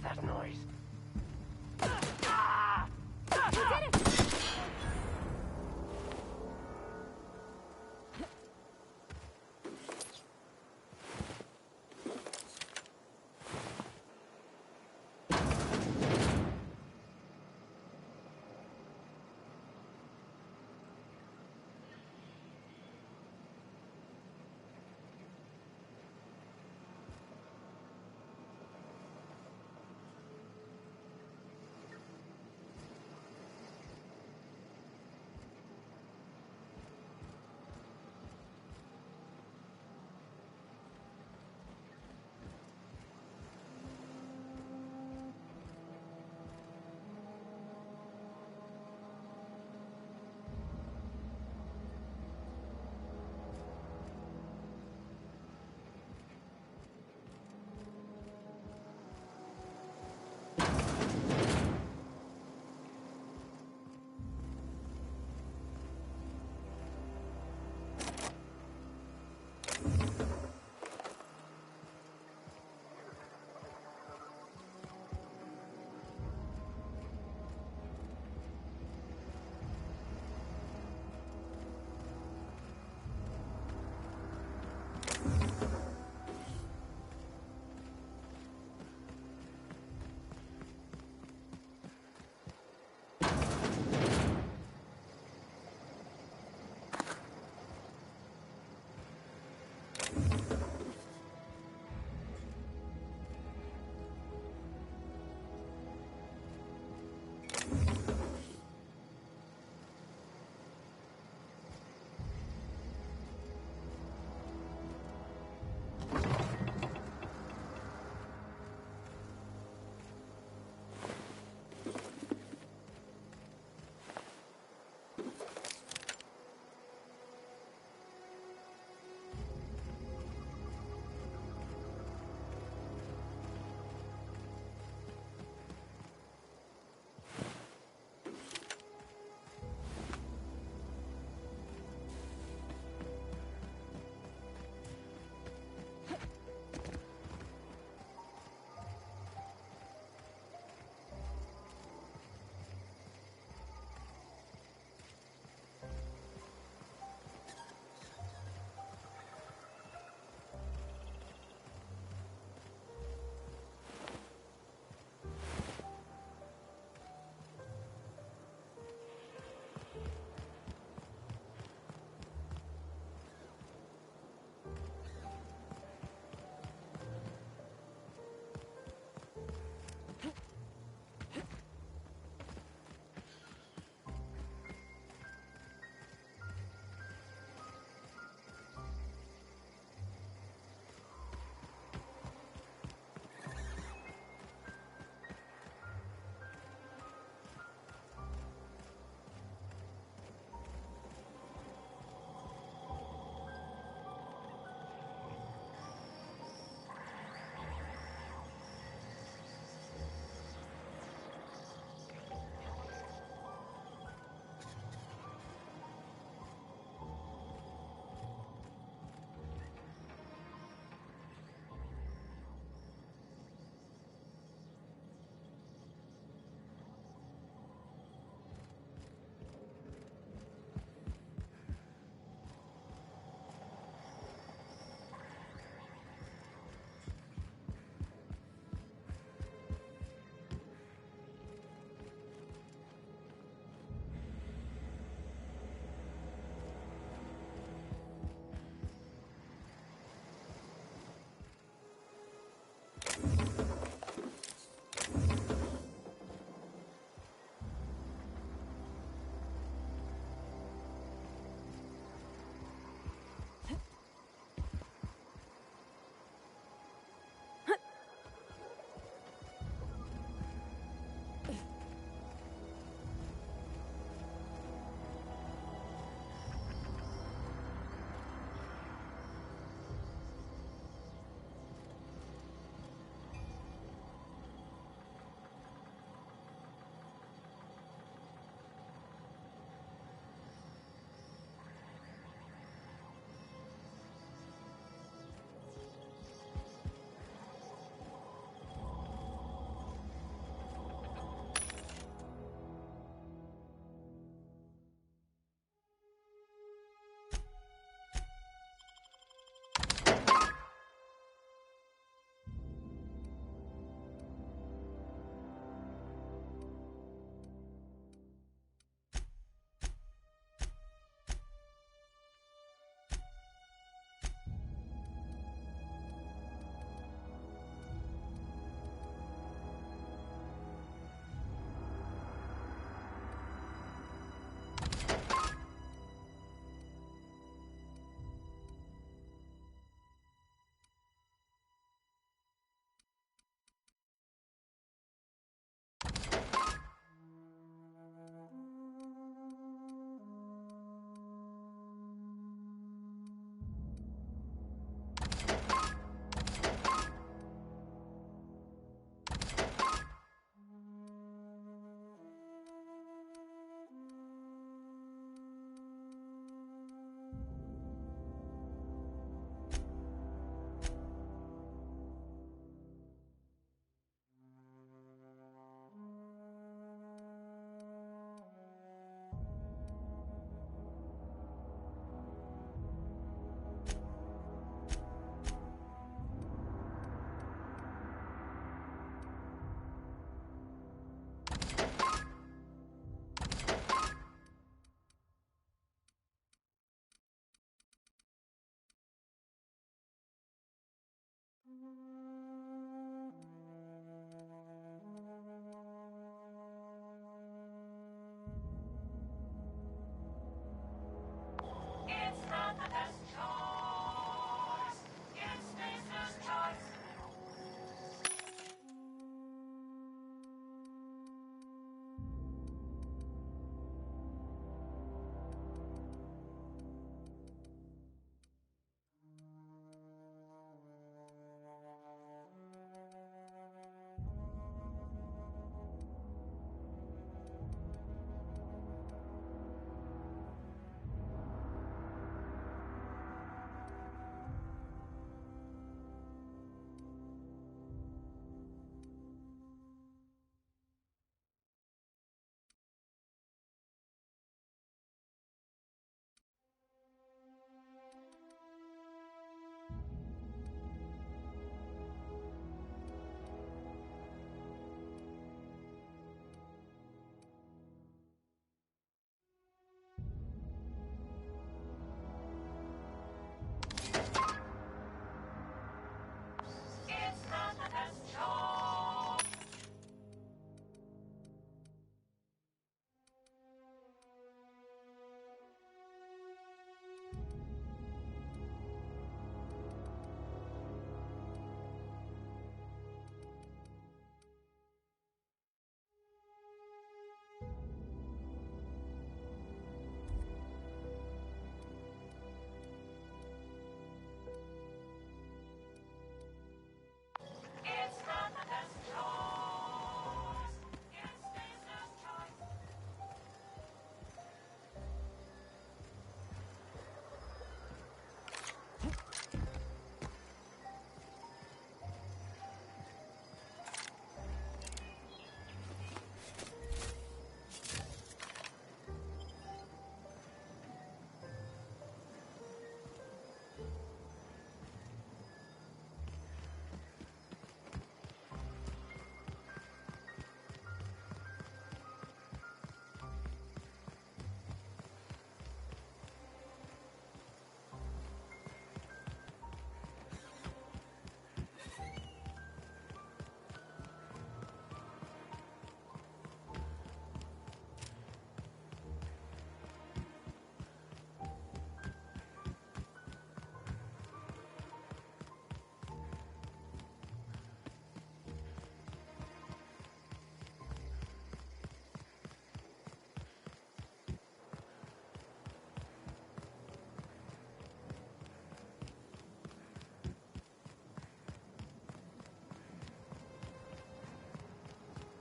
that noise?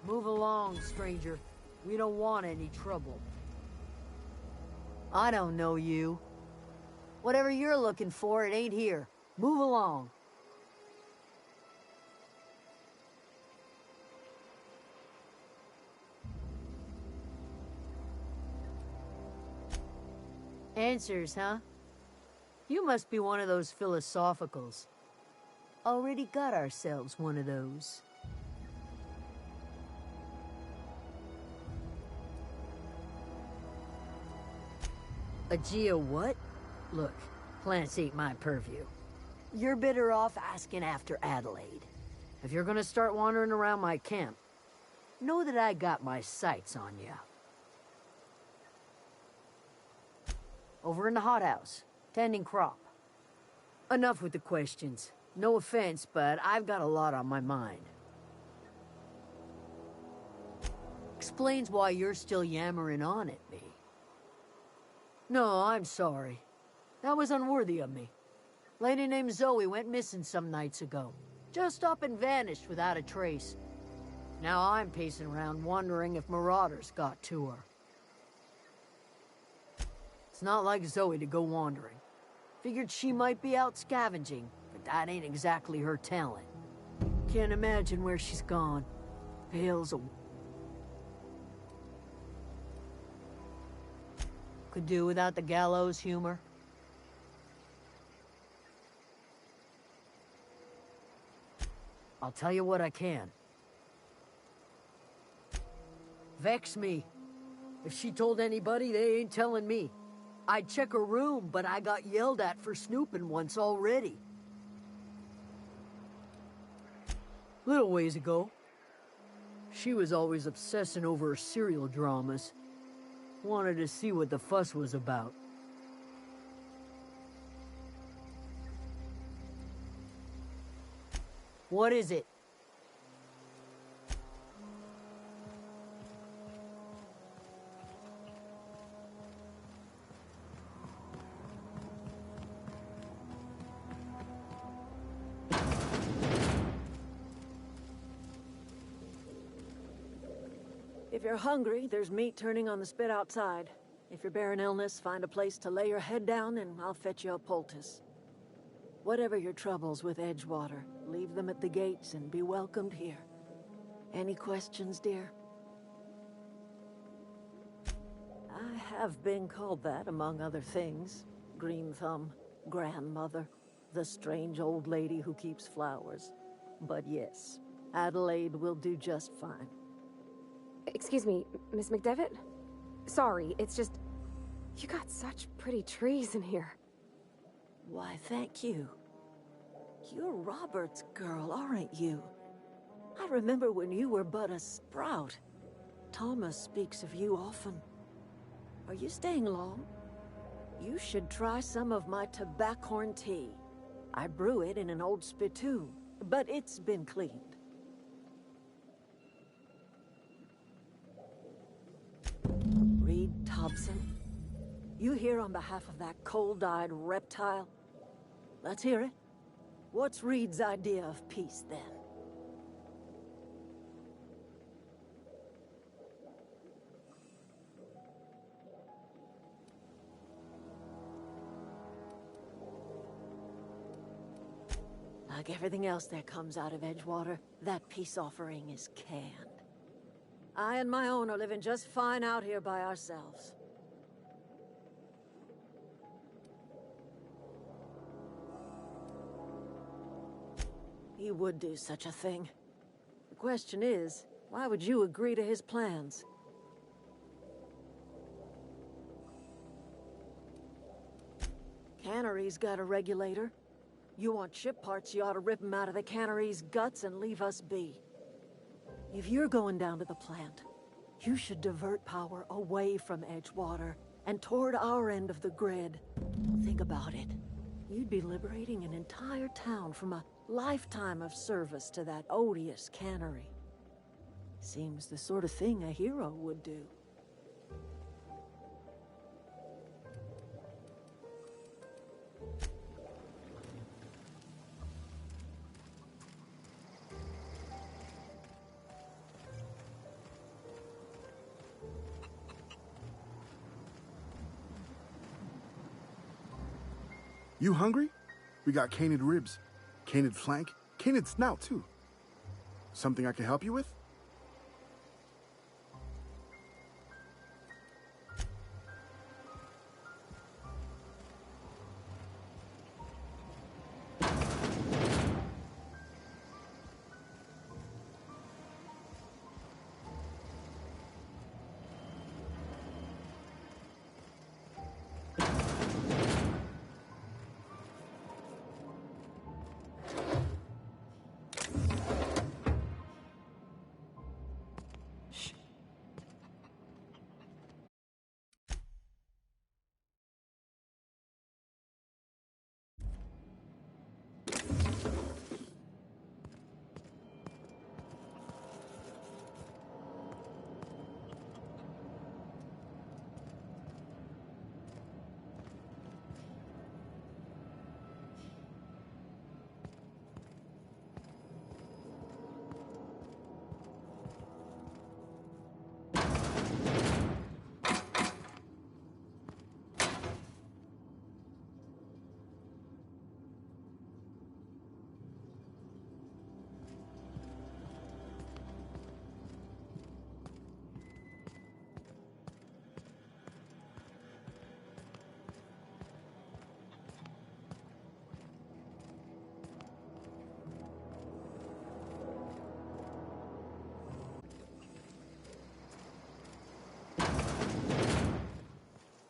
Move along, stranger. We don't want any trouble. I don't know you. Whatever you're looking for, it ain't here. Move along. Answers, huh? You must be one of those philosophicals. Already got ourselves one of those. Aegea what? Look, plants ain't my purview. You're better off asking after Adelaide. If you're gonna start wandering around my camp, know that I got my sights on you. Over in the hothouse, tending crop. Enough with the questions. No offense, but I've got a lot on my mind. Explains why you're still yammering on at me. No, I'm sorry. That was unworthy of me. Lady named Zoe went missing some nights ago. Just up and vanished without a trace. Now I'm pacing around wondering if marauders got to her. It's not like Zoe to go wandering. Figured she might be out scavenging, but that ain't exactly her talent. Can't imagine where she's gone. Pales a... Could do without the gallows humor. I'll tell you what I can. Vex me. If she told anybody, they ain't telling me. I'd check her room, but I got yelled at for snooping once already. Little ways ago. She was always obsessing over her serial dramas. Wanted to see what the fuss was about. What is it? If you're hungry, there's meat turning on the spit outside. If you're bearing illness, find a place to lay your head down and I'll fetch you a poultice. Whatever your troubles with Edgewater, leave them at the gates and be welcomed here. Any questions, dear? I have been called that, among other things. Green Thumb, grandmother, the strange old lady who keeps flowers. But yes, Adelaide will do just fine. Excuse me, Miss McDevitt? Sorry, it's just... You got such pretty trees in here. Why, thank you. You're Robert's girl, aren't you? I remember when you were but a sprout. Thomas speaks of you often. Are you staying long? You should try some of my tobaccorn tea. I brew it in an old spittoon, but it's been cleaned. Reed Thompson? You here on behalf of that cold-eyed reptile? Let's hear it. What's Reed's idea of peace, then? Like everything else that comes out of Edgewater, that peace offering is canned. I and my own are living just fine out here by ourselves. He would do such a thing. The question is, why would you agree to his plans? Cannery's got a regulator. You want ship parts, you ought to rip them out of the cannery's guts and leave us be. If you're going down to the plant, you should divert power away from Edgewater and toward our end of the grid. Think about it. You'd be liberating an entire town from a lifetime of service to that odious cannery. Seems the sort of thing a hero would do. You hungry? We got canid ribs, canid flank, canid snout, too. Something I can help you with?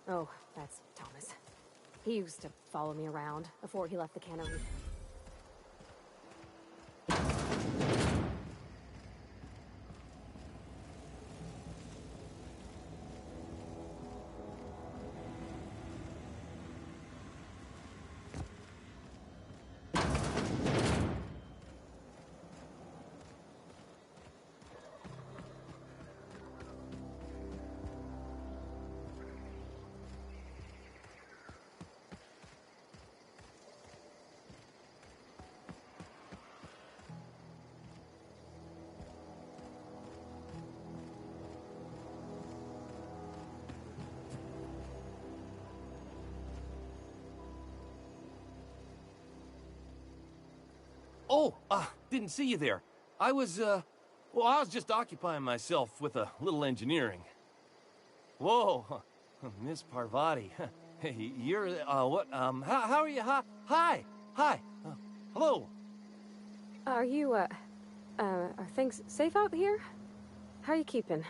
Oh, that's Thomas. He used to follow me around before he left the cannery. Oh, didn't see you there. I was just occupying myself with a little engineering. Whoa, Miss Parvati. Hey, you're, what, how are you? Hi, hello. Are you, are things safe out here? How are you keeping?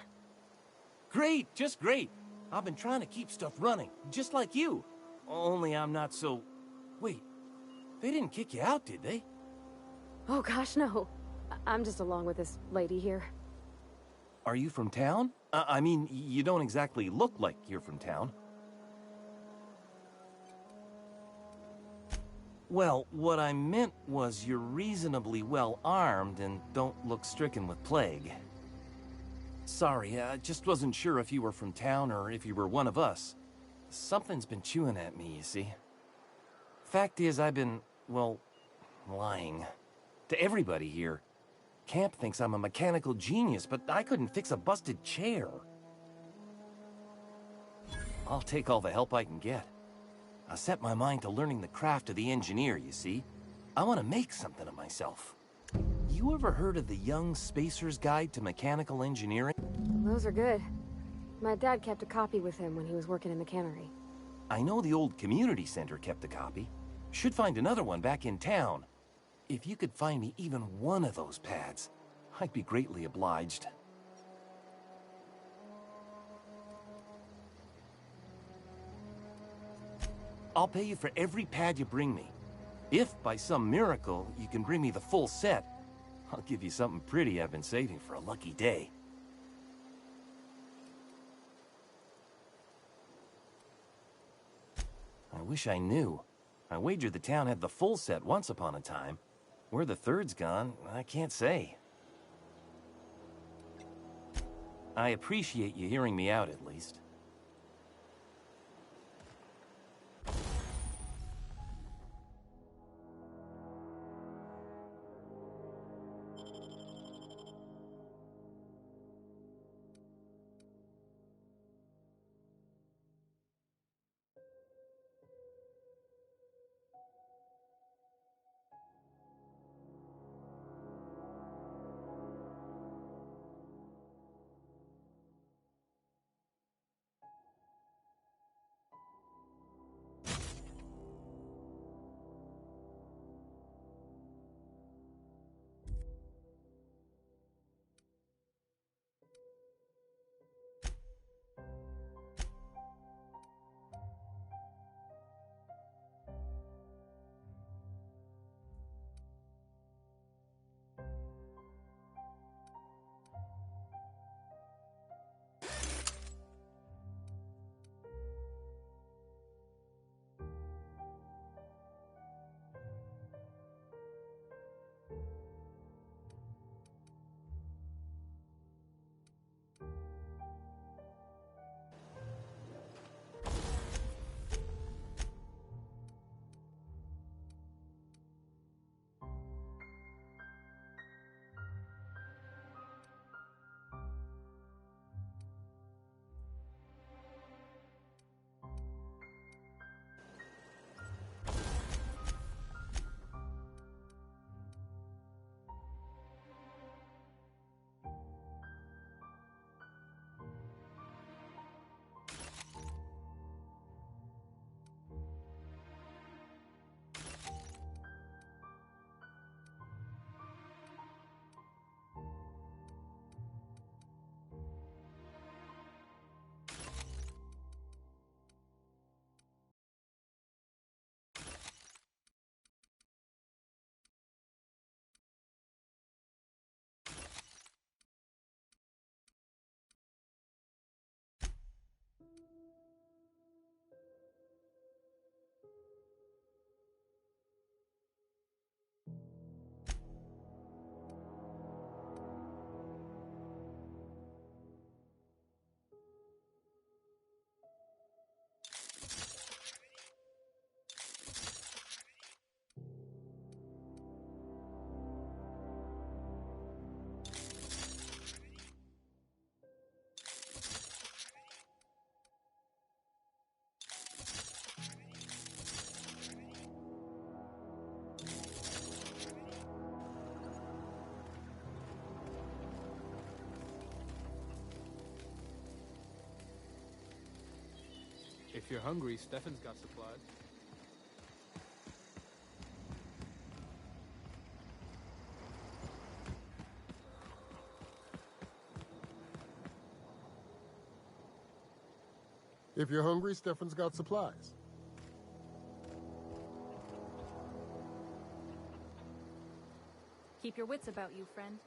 Great, just great. I've been trying to keep stuff running, just like you. Only I'm not so... Wait, they didn't kick you out, did they? Oh gosh, no. I'm just along with this lady here. Are you from town? I mean, you don't exactly look like you're from town. Well, what I meant was you're reasonably well armed and don't look stricken with plague. Sorry, I just wasn't sure if you were from town or if you were one of us. Something's been chewing at me, you see. Fact is, I've been, well, lying. To everybody here. Camp thinks I'm a mechanical genius, but I couldn't fix a busted chair. I'll take all the help I can get. I set my mind to learning the craft of the engineer, you see. I want to make something of myself. You ever heard of the Young Spacer's Guide to Mechanical Engineering? Those are good. My dad kept a copy with him when he was working in the cannery. I know the old community center kept a copy. Should find another one back in town. If you could find me even one of those pads, I'd be greatly obliged. I'll pay you for every pad you bring me. If, by some miracle, you can bring me the full set, I'll give you something pretty I've been saving for a lucky day. I wish I knew. I wager the town had the full set once upon a time. Where the third's gone, I can't say. I appreciate you hearing me out, at least. you're hungry, Stefan's got supplies. If you're hungry, Stefan's got supplies. Keep your wits about you, friend.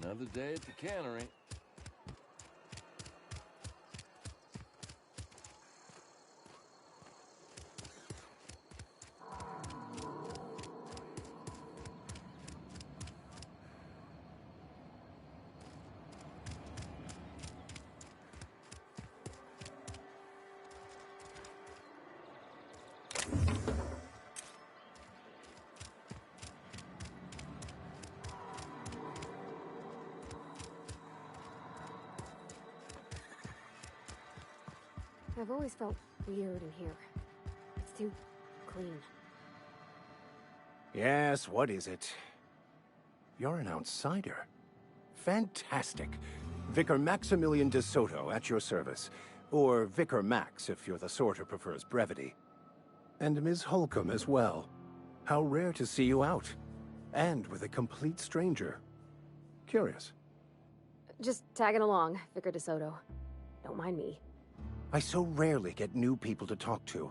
Another day at the cannery. I've always felt weird in here. It's too clean. Yes, what is it? You're an outsider. Fantastic. Vicar Maximilian de Soto at your service. Or Vicar Max, if you're the sort who prefers brevity. And Ms. Holcomb as well. How rare to see you out. And with a complete stranger. Curious. Just tagging along, Vicar de Soto. Don't mind me. I so rarely get new people to talk to.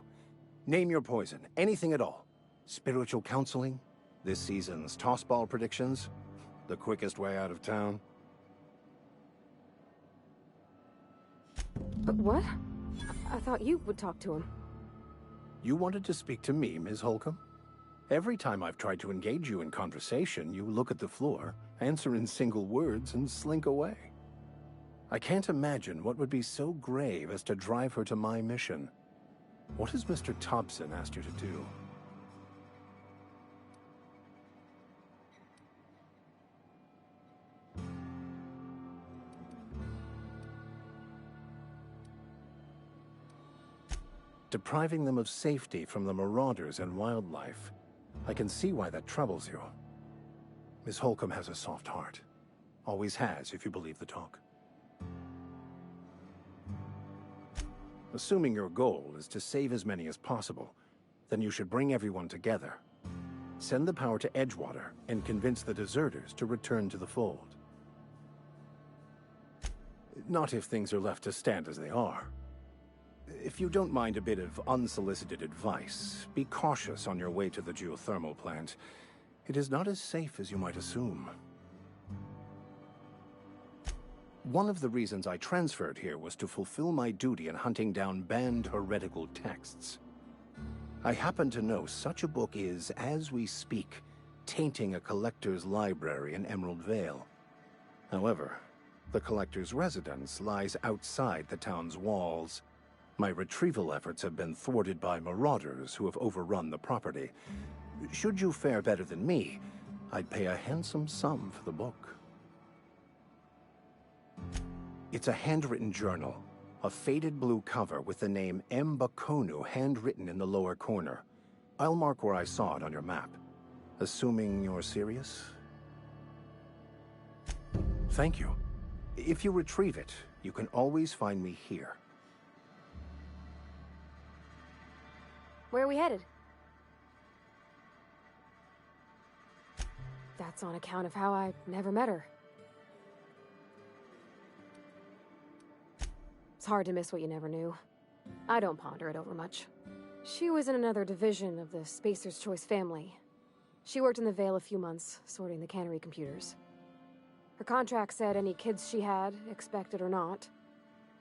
Name your poison, anything at all. Spiritual counseling? This season's tossball predictions? The quickest way out of town? But what? I thought you would talk to him. You wanted to speak to me, Ms. Holcomb? Every time I've tried to engage you in conversation, you look at the floor, answer in single words, and slink away. I can't imagine what would be so grave as to drive her to my mission. What has Mr. Thompson asked you to do? Depriving them of safety from the marauders and wildlife. I can see why that troubles you. Miss Holcomb has a soft heart. Always has, if you believe the talk. Assuming your goal is to save as many as possible, then you should bring everyone together. Send the power to Edgewater and convince the deserters to return to the fold. Not if things are left to stand as they are. If you don't mind a bit of unsolicited advice, be cautious on your way to the geothermal plant. It is not as safe as you might assume. One of the reasons I transferred here was to fulfill my duty in hunting down banned heretical texts. I happen to know such a book is, as we speak, tainting a collector's library in Emerald Vale. However, the collector's residence lies outside the town's walls. My retrieval efforts have been thwarted by marauders who have overrun the property. Should you fare better than me, I'd pay a handsome sum for the book. It's a handwritten journal, a faded blue cover with the name M. Bakonu handwritten in the lower corner. I'll mark where I saw it on your map. Assuming you're serious? Thank you. If you retrieve it, you can always find me here. Where are we headed? That's on account of how I never met her. It's hard to miss what you never knew. I don't ponder it over much. She was in another division of the Spacer's Choice family. She worked in the Vale a few months, sorting the cannery computers. Her contract said any kids she had, expected or not,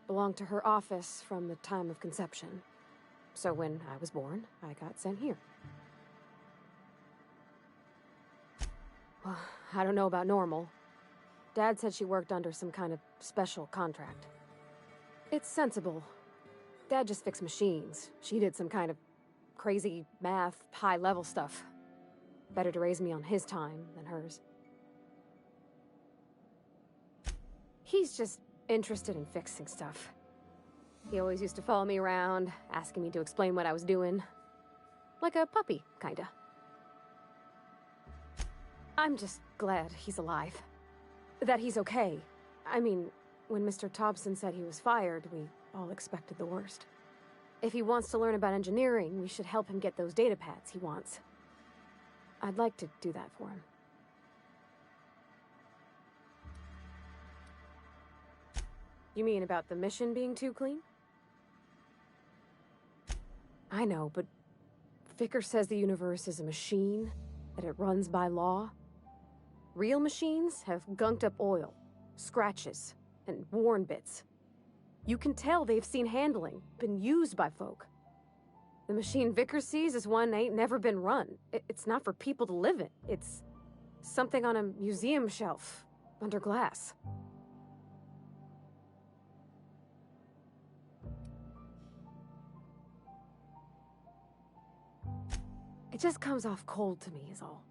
belonged to her office from the time of conception. So when I was born, I got sent here. Well, I don't know about normal. Dad said she worked under some kind of special contract. It's sensible. Dad just fixed machines. She did some kind of crazy math, high-level stuff. Better to raise me on his time than hers. He's just interested in fixing stuff. He always used to follow me around, asking me to explain what I was doing. Like a puppy, kinda. I'm just glad he's alive. That he's okay. I mean, when Mr. Thompson said he was fired, we all expected the worst. If he wants to learn about engineering, we should help him get those data pads he wants. I'd like to do that for him. You mean about the mission being too clean? I know, but Vickers says the universe is a machine, that it runs by law. Real machines have gunked up oil, scratches, and worn bits. You can tell they've seen handling, been used by folk. The machine Vickers sees is one ain't never been run. It's not for people to live in. It's something on a museum shelf, under glass. It just comes off cold to me, is all.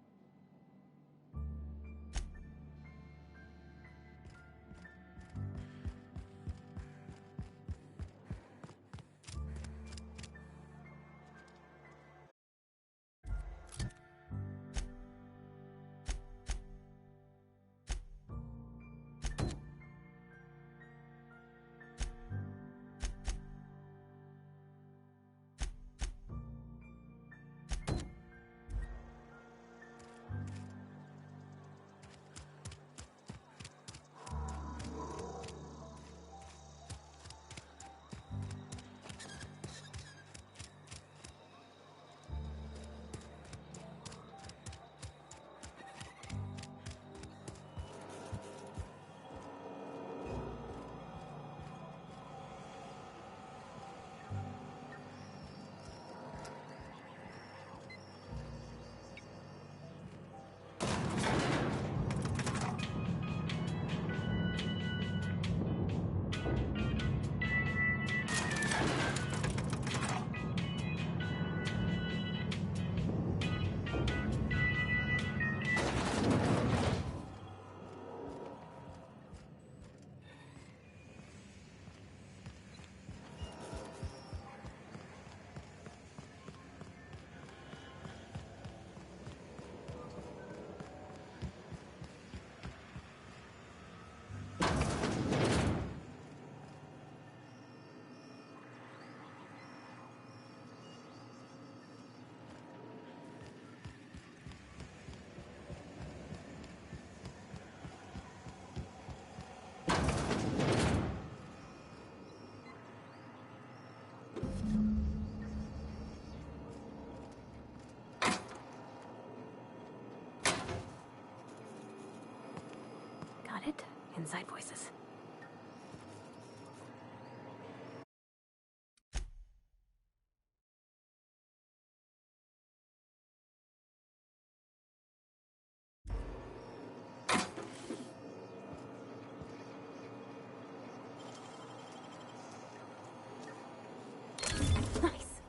Inside voices. Nice.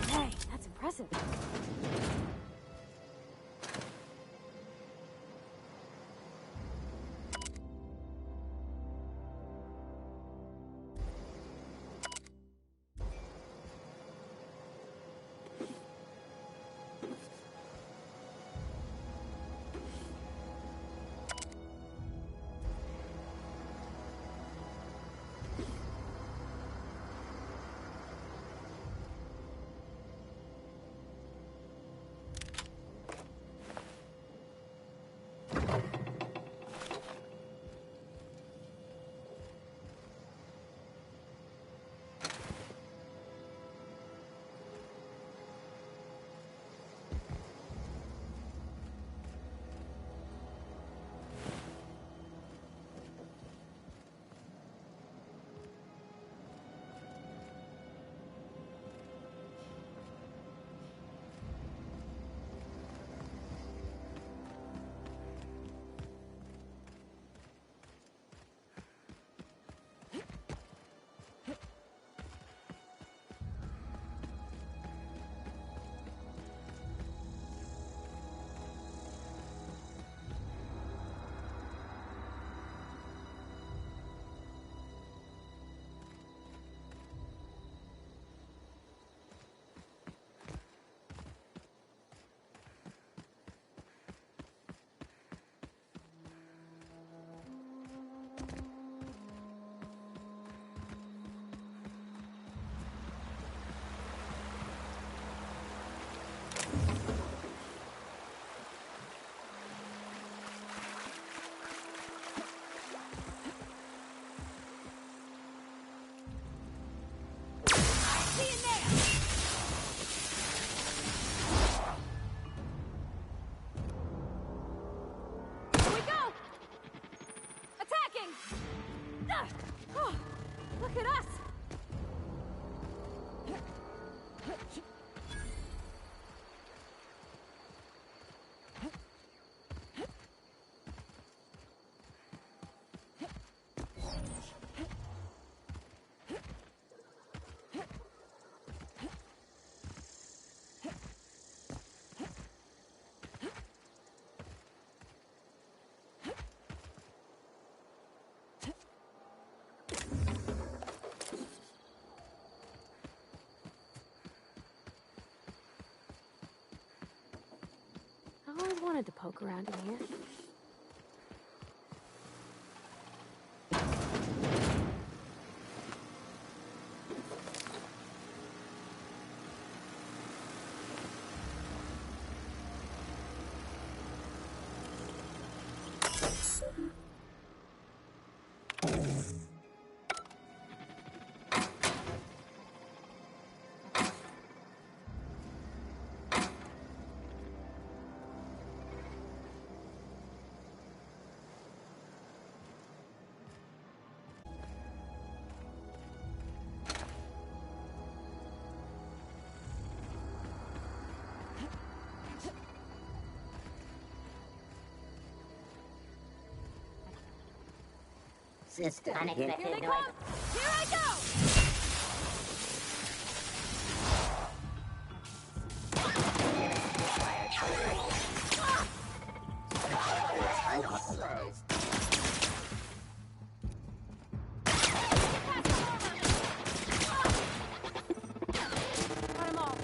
Hey, that's impressive. Look at us! I always wanted to poke around in here. Sister, Here they come! Here I go! Got 'em all.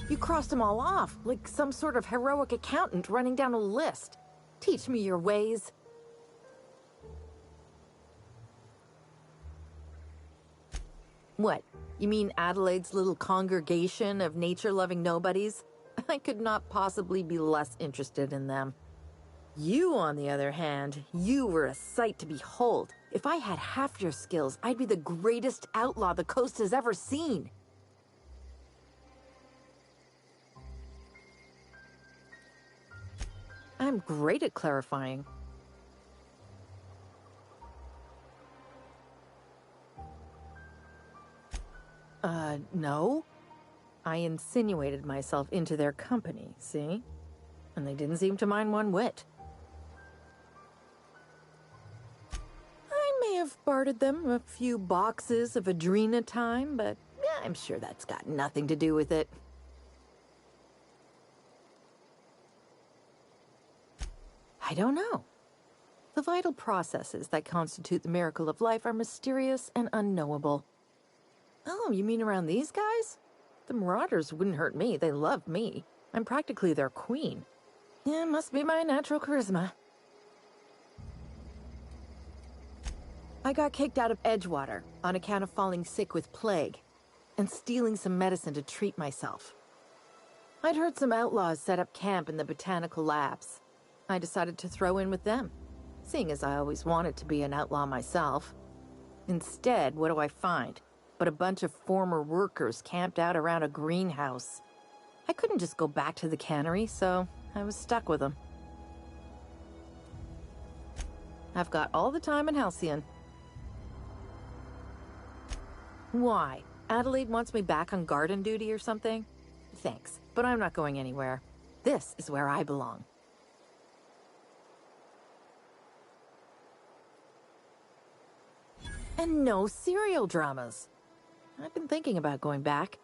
You crossed them all off, like some sort of heroic accountant running down a list. Teach me your ways. What? You mean Adelaide's little congregation of nature-loving nobodies? I could not possibly be less interested in them. You, on the other hand, you were a sight to behold. If I had half your skills, I'd be the greatest outlaw the coast has ever seen. I'm great at clarifying. No. I insinuated myself into their company, see? And they didn't seem to mind one whit. I may have bartered them a few boxes of Adrena time, but I'm sure that's got nothing to do with it. I don't know. The vital processes that constitute the miracle of life are mysterious and unknowable. Oh, you mean around these guys? The Marauders wouldn't hurt me. They love me. I'm practically their queen. Yeah, it must be my natural charisma. I got kicked out of Edgewater on account of falling sick with plague and stealing some medicine to treat myself. I'd heard some outlaws set up camp in the botanical labs. I decided to throw in with them, seeing as I always wanted to be an outlaw myself. Instead, what do I find? But a bunch of former workers camped out around a greenhouse. I couldn't just go back to the cannery, so I was stuck with them. I've got all the time in Halcyon. Why? Adelaide wants me back on garden duty or something? Thanks, but I'm not going anywhere. This is where I belong. And no serial dramas. I've been thinking about going back.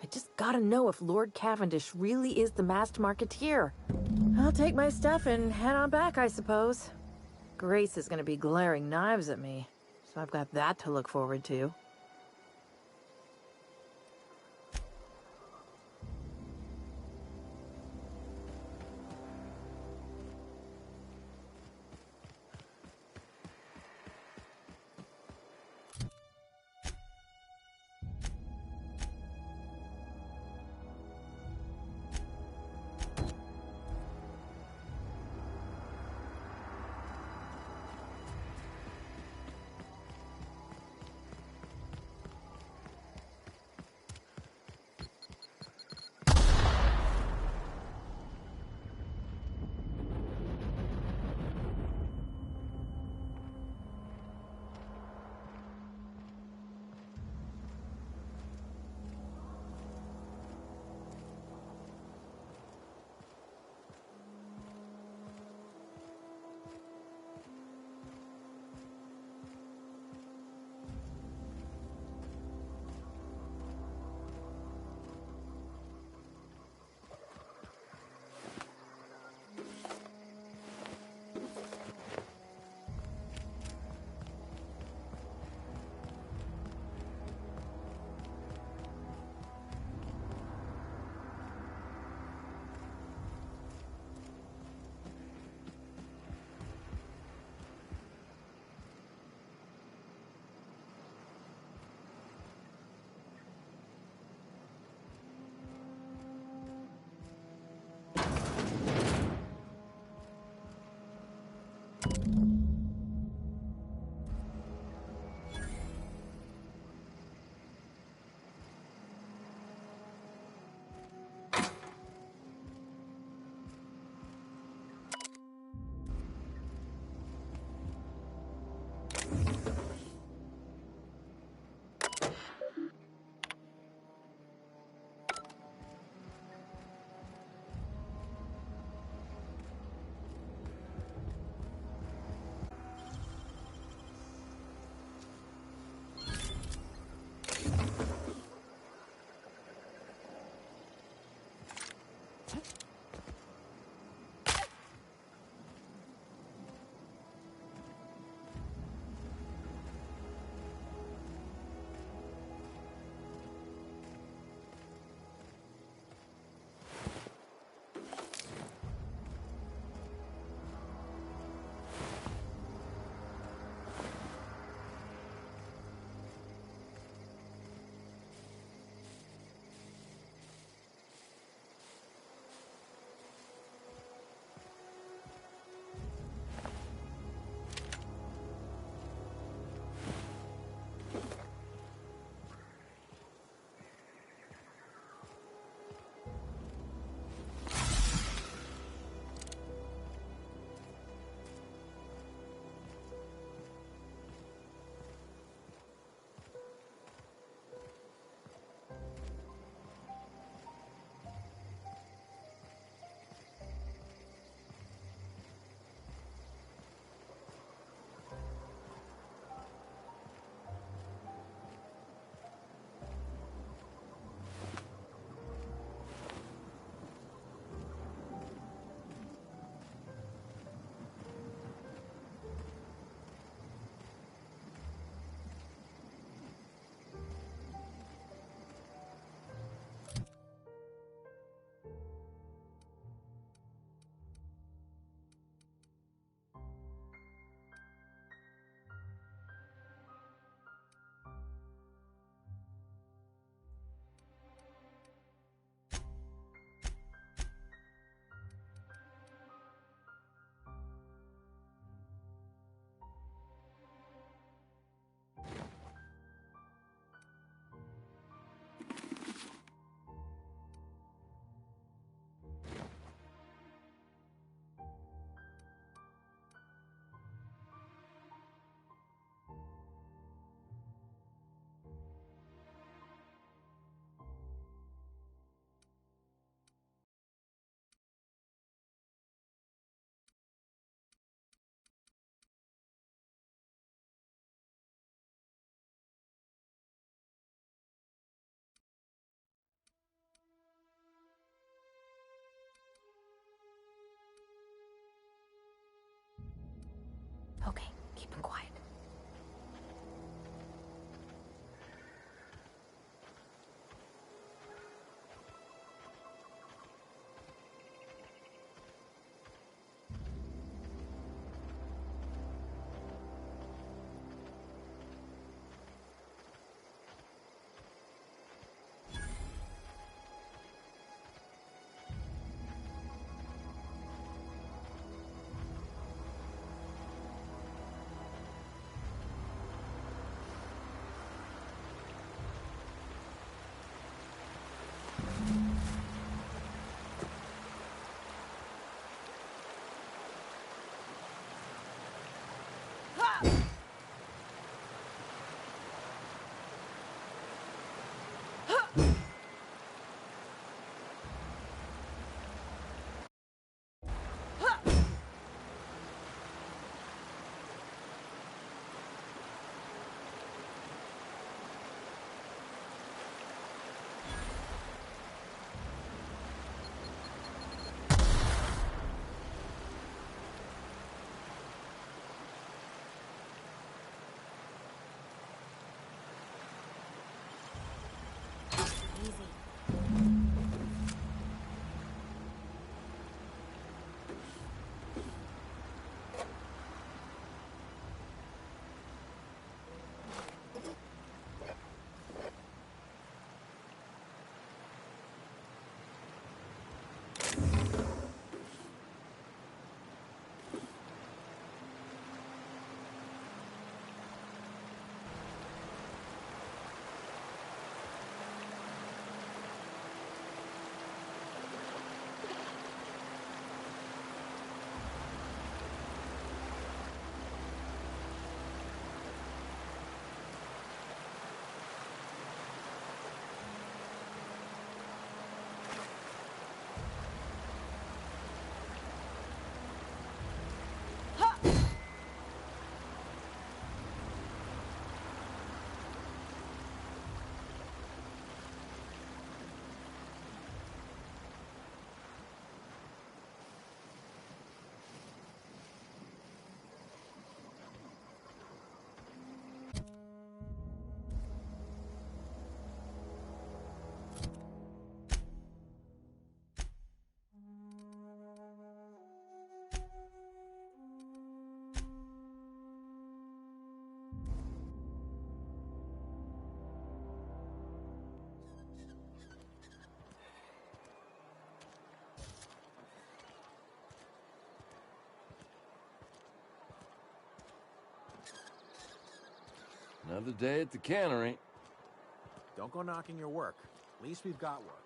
I just gotta know if Lord Cavendish really is the masked marketeer. I'll take my stuff and head on back, I suppose. Grace is gonna be glaring knives at me, so I've got that to look forward to. Another day at the cannery. Don't go knocking your work. At least we've got work.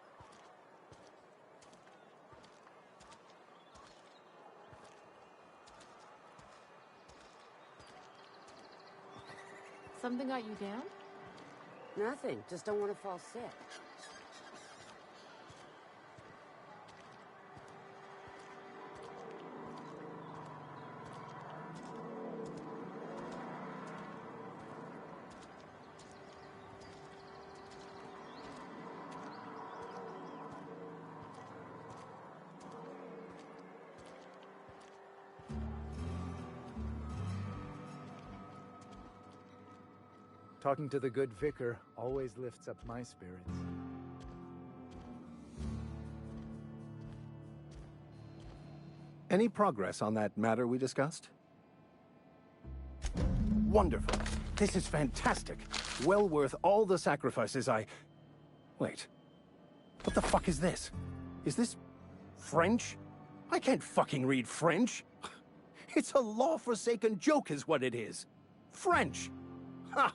Something got you down? Nothing. Just don't want to fall sick. Talking to the good vicar always lifts up my spirits. Any progress on that matter we discussed? Wonderful. This is fantastic. Well worth all the sacrifices I... Wait. What the fuck is this? Is this... French? I can't fucking read French. It's a law-forsaken joke is what it is. French. Ha!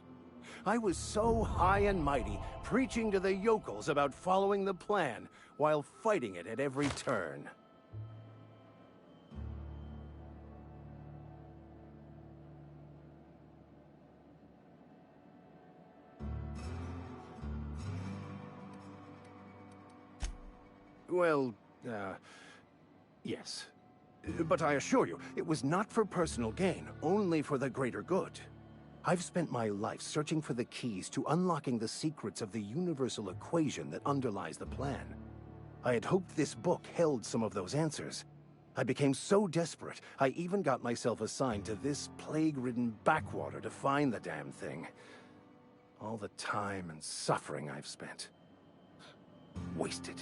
I was so high and mighty, preaching to the yokels about following the plan, while fighting it at every turn. Well, yes. But I assure you, it was not for personal gain, only for the greater good. I've spent my life searching for the keys to unlocking the secrets of the universal equation that underlies the plan. I had hoped this book held some of those answers. I became so desperate, I even got myself assigned to this plague-ridden backwater to find the damn thing. All the time and suffering I've spent. Wasted.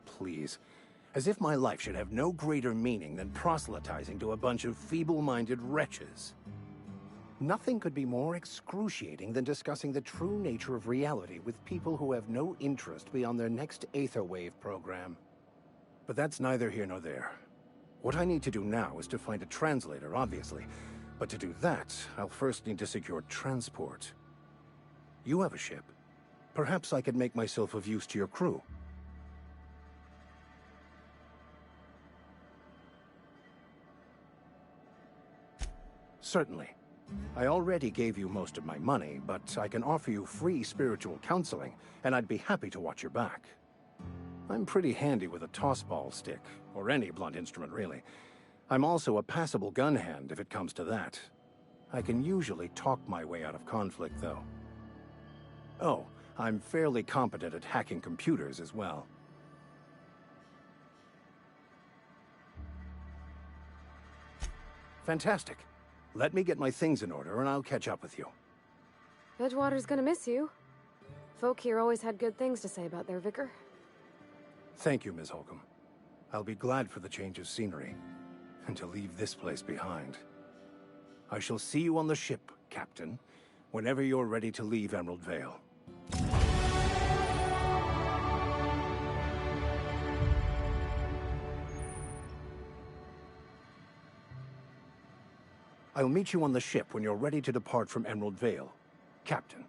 Please. As if my life should have no greater meaning than proselytizing to a bunch of feeble-minded wretches. Nothing could be more excruciating than discussing the true nature of reality with people who have no interest beyond their next Aetherwave program. But that's neither here nor there. What I need to do now is to find a translator, obviously, But to do that, I'll first need to secure transport. You have a ship. Perhaps I could make myself of use to your crew. Certainly. I already gave you most of my money, but I can offer you free spiritual counseling, and I'd be happy to watch your back. I'm pretty handy with a tossball stick, or any blunt instrument, really. I'm also a passable gun hand, if it comes to that. I can usually talk my way out of conflict, though. Oh, I'm fairly competent at hacking computers as well. Fantastic. Let me get my things in order, and I'll catch up with you. Edgewater's gonna miss you. Folk here always had good things to say about their vicar. Thank you, Ms. Holcomb. I'll be glad for the change of scenery, and to leave this place behind. I shall see you on the ship, Captain, whenever you're ready to leave Emerald Vale. I'll meet you on the ship when you're ready to depart from Emerald Vale, Captain.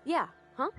Yeah, huh?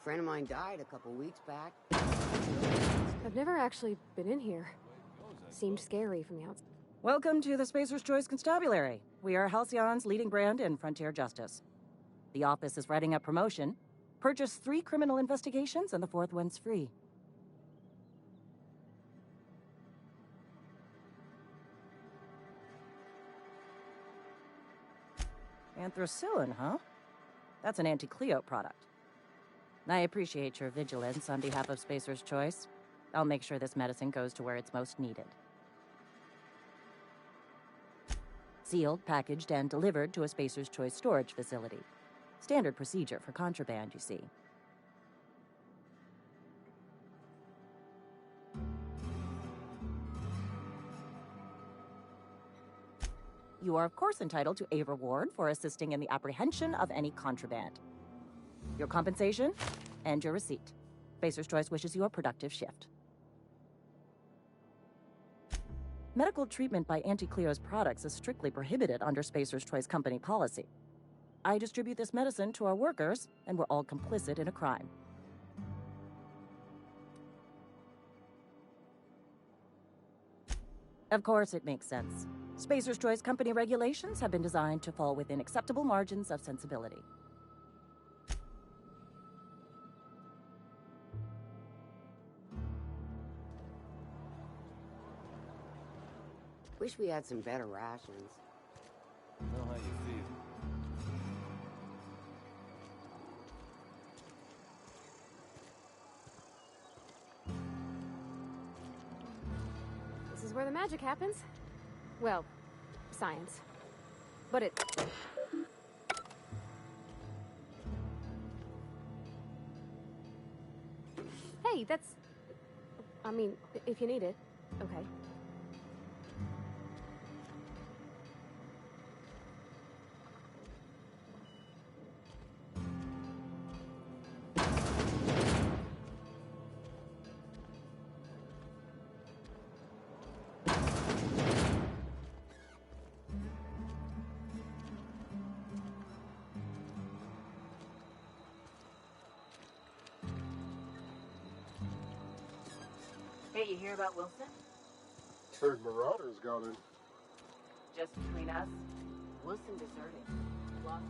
friend of mine died a couple weeks back. I've never actually been in here. Seemed scary from the outside. Welcome to the Spacer's Choice Constabulary. We are Halcyon's leading brand in frontier justice. The office is writing up promotion. Purchase 3 criminal investigations and the 4th one's free. Anthracillin, huh? That's an anti-Cleo product. I appreciate your vigilance on behalf of Spacer's Choice. I'll make sure this medicine goes to where it's most needed. Sealed, packaged, and delivered to a Spacer's Choice storage facility. Standard procedure for contraband, you see. You are, of course, entitled to a reward for assisting in the apprehension of any contraband. Your compensation and your receipt. Spacer's Choice wishes you a productive shift. Medical treatment by Anti-Cleo's products is strictly prohibited under Spacer's Choice company policy. I distribute this medicine to our workers, and we're all complicit in a crime. Of course, it makes sense. Spacer's Choice company regulations have been designed to fall within acceptable margins of sensibility. Wish we had some better rations. I know how you feel. This is where the magic happens. Well, science. But it... Hey, that's... I mean, if you need it, okay. Hey, you hear about Wilson? Heard Marauders got in. Just between us, Wilson deserted. Lost.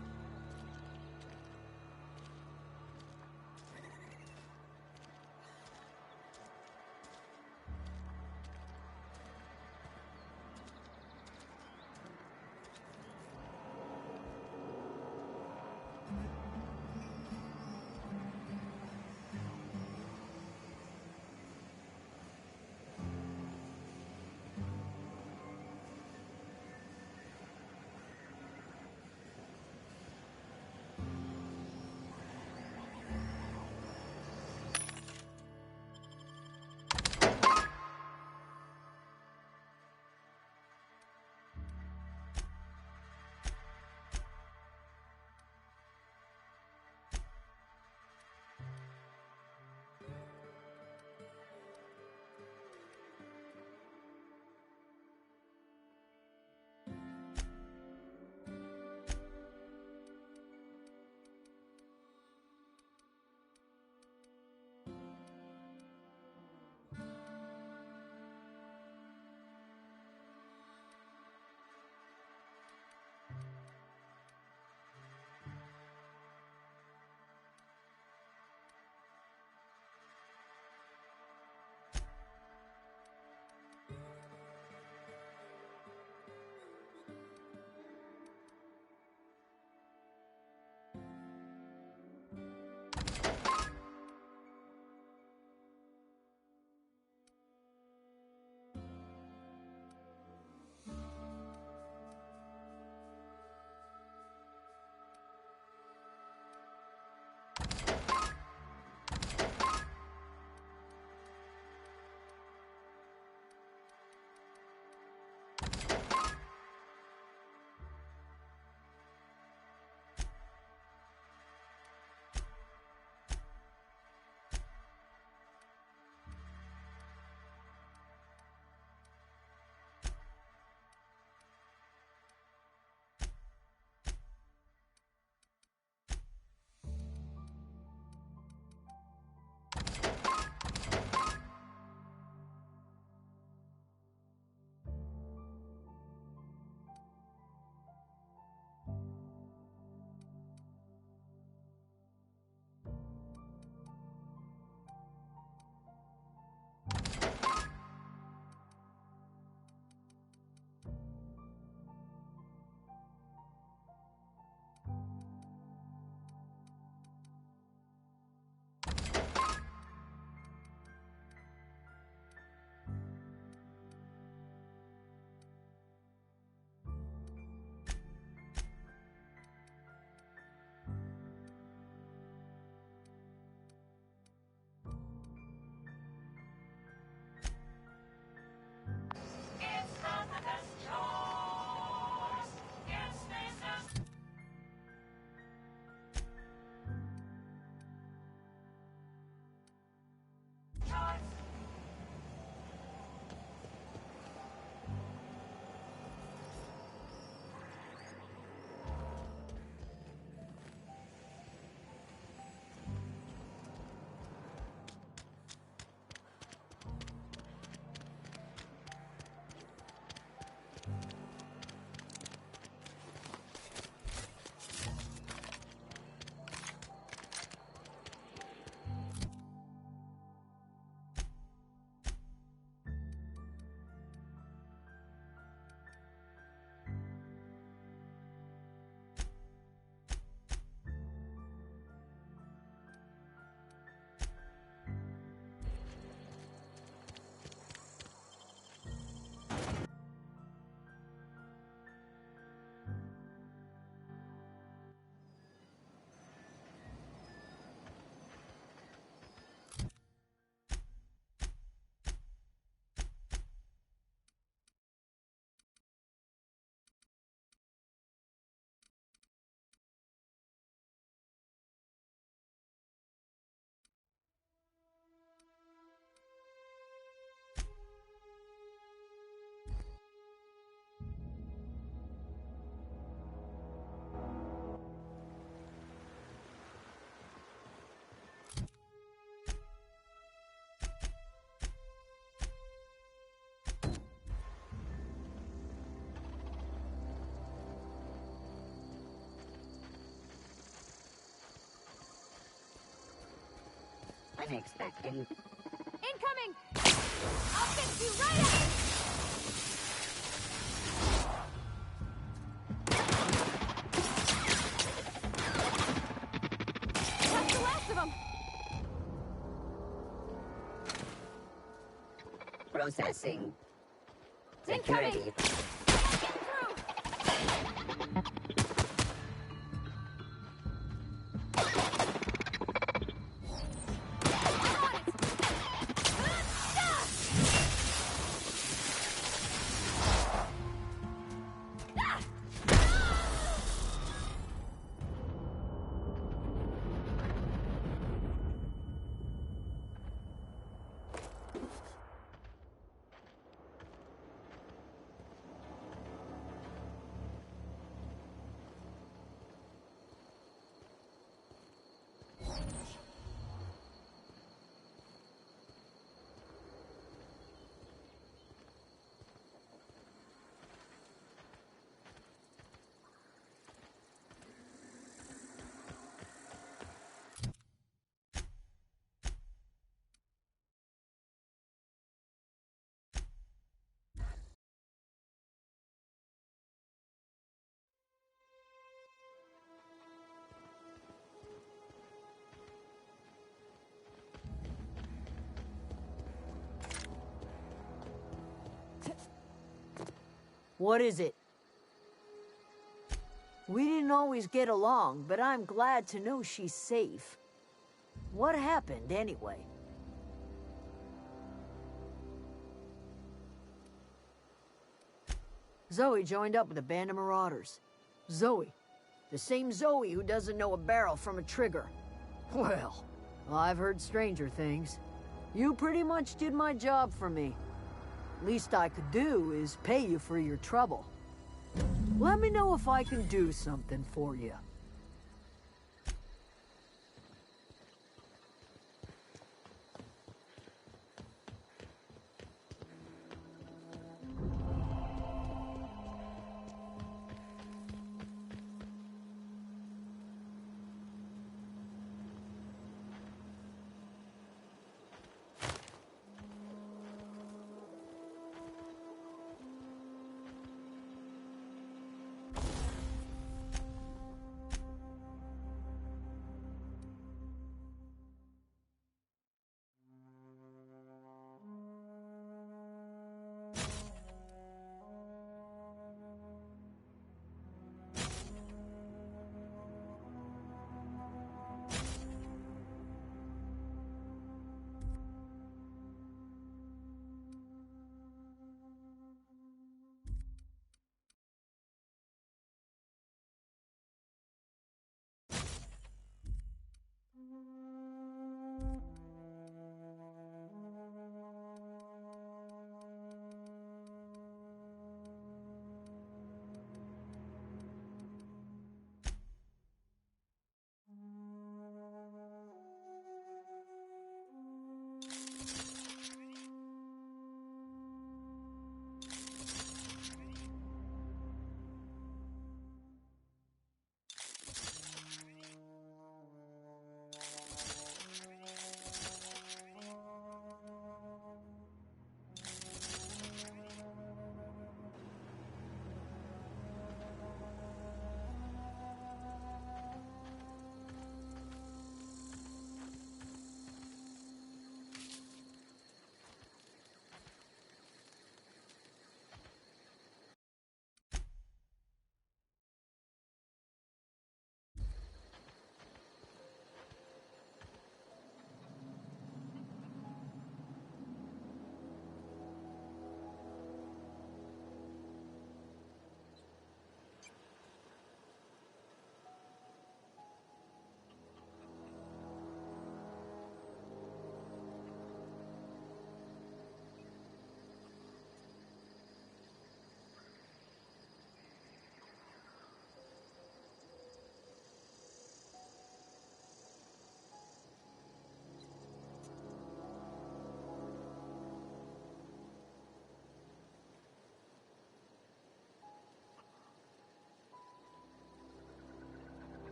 Unexpected. Incoming! I'll fix you right up! That's the last of them! Processing. Incoming! Security. Get through! What is it? We didn't always get along, but I'm glad to know she's safe. What happened, anyway? Zoe joined up with a band of marauders. Zoe. The same Zoe who doesn't know a barrel from a trigger. Well, I've heard stranger things. You pretty much did my job for me. Least I could do is pay you for your trouble. Let me know if I can do something for you.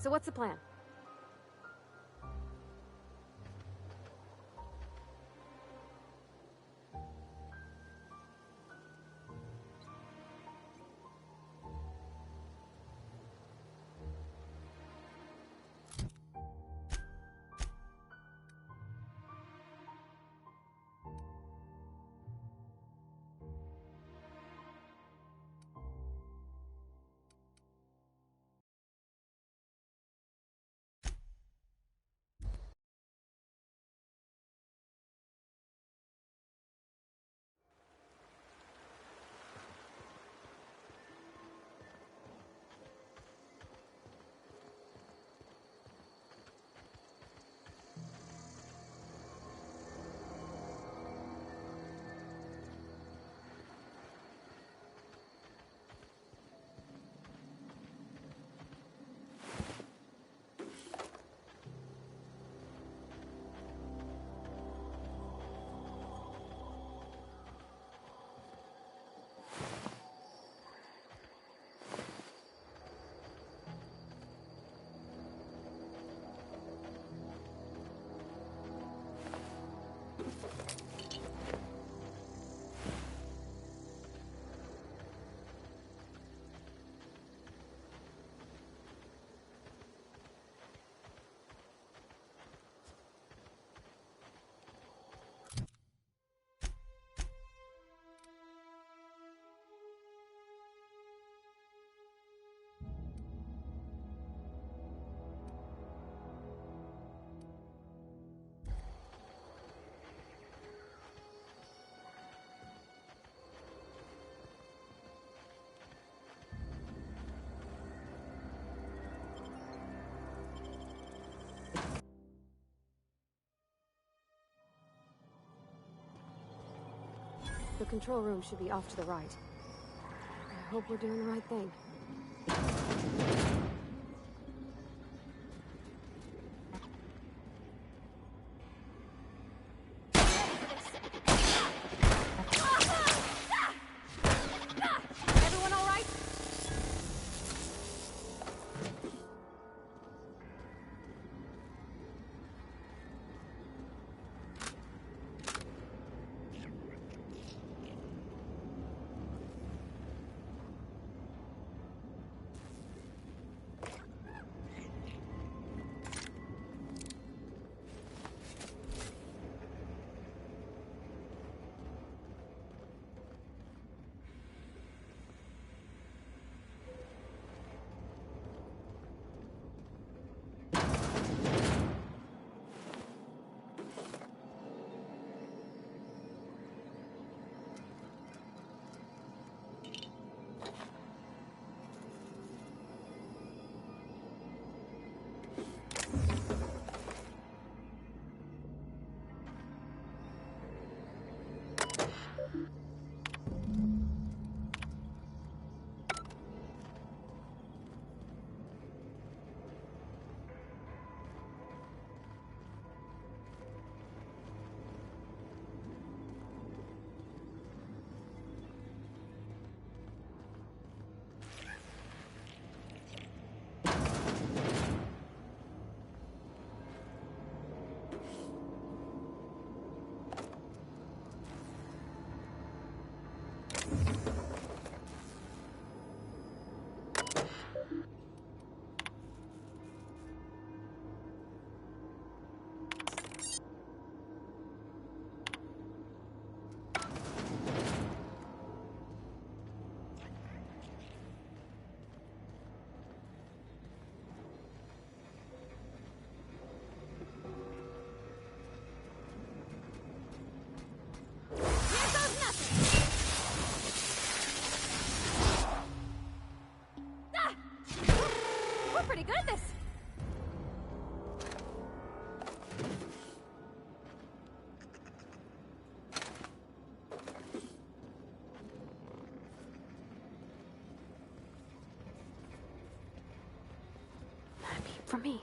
So what's the plan? The control room should be off to the right. I hope we're doing the right thing. Everyone all right? Pretty good at this. Happy for me.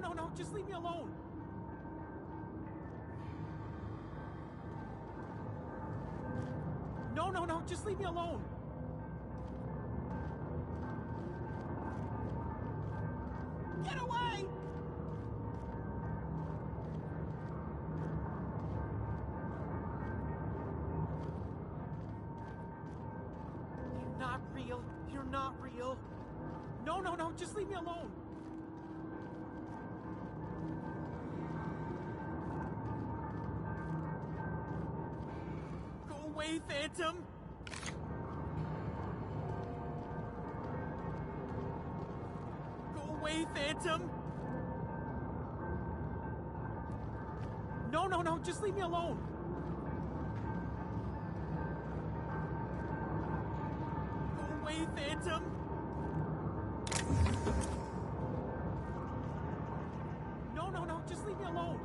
No, just leave me alone. No, just leave me alone. Get away! You're not real. You're not real. No, just leave me alone. Go away, Phantom! Go away, Phantom! No, just leave me alone. Go away, Phantom! No, just leave me alone.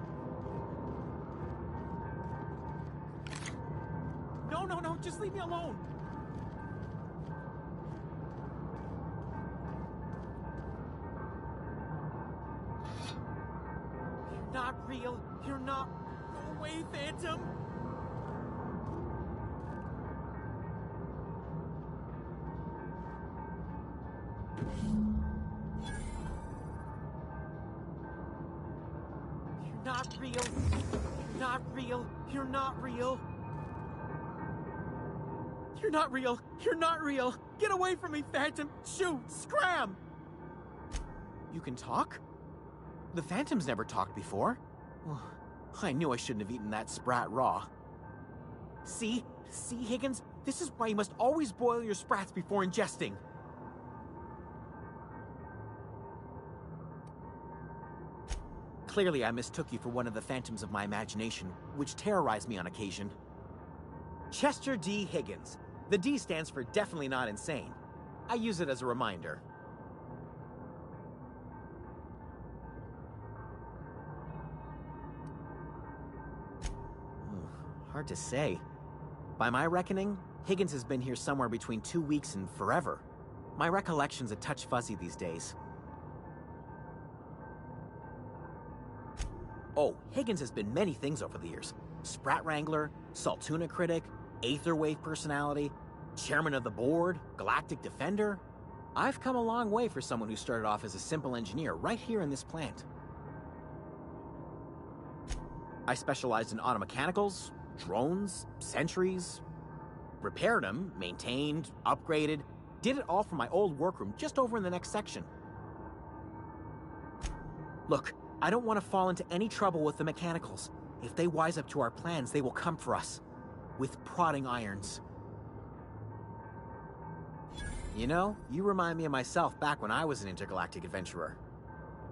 No, just leave me alone. You're not real. You're not. Go away, Phantom. You're not real. You're not real. You're not real. You're not real. You're not real. Get away from me, Phantom. Shoot. Scram. You can talk? The Phantom's never talked before. I knew I shouldn't have eaten that sprat raw. See, Higgins? This is why you must always boil your sprats before ingesting. Clearly, I mistook you for one of the phantoms of my imagination, which terrorized me on occasion. Chester D. Higgins. The D stands for definitely not insane. I use it as a reminder. Hard to say. By my reckoning, Higgins has been here somewhere between 2 weeks and forever. My recollection's a touch fuzzy these days. Oh, Higgins has been many things over the years. Sprat Wrangler, Saltuna critic, Aetherwave personality, chairman of the board, Galactic Defender. I've come a long way for someone who started off as a simple engineer right here in this plant. I specialized in automechanicals, drones, sentries, repaired them, maintained, upgraded, did it all from my old workroom just over in the next section. Look, I don't want to fall into any trouble with the mechanicals. If they wise up to our plans, they will come for us. With prodding irons. You know, you remind me of myself back when I was an intergalactic adventurer.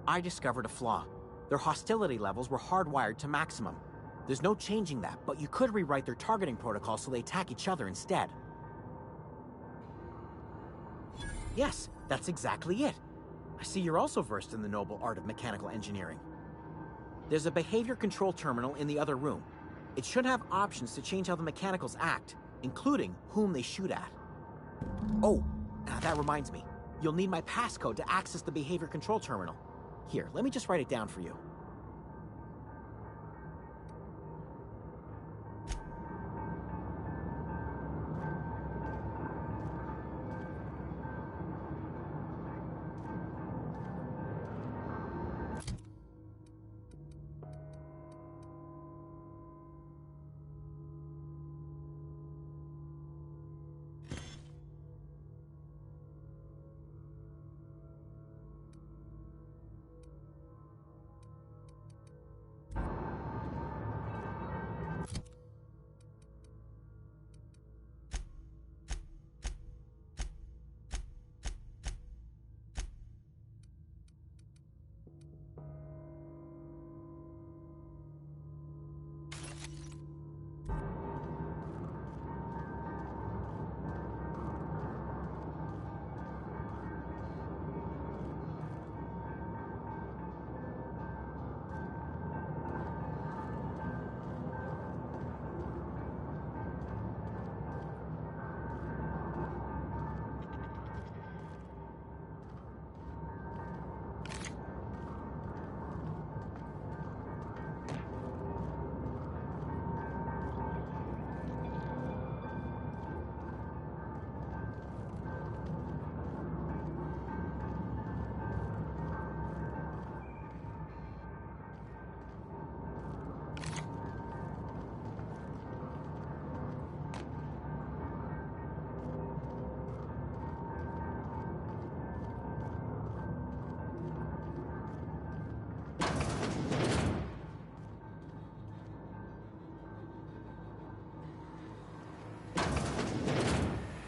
I discovered a flaw. Their hostility levels were hardwired to maximum. There's no changing that, but you could rewrite their targeting protocol so they attack each other instead. Yes, that's exactly it. I see you're also versed in the noble art of mechanical engineering. There's a behavior control terminal in the other room. It should have options to change how the mechanicals act, including whom they shoot at. Oh, that reminds me. You'll need my passcode to access the behavior control terminal. Here, let me just write it down for you.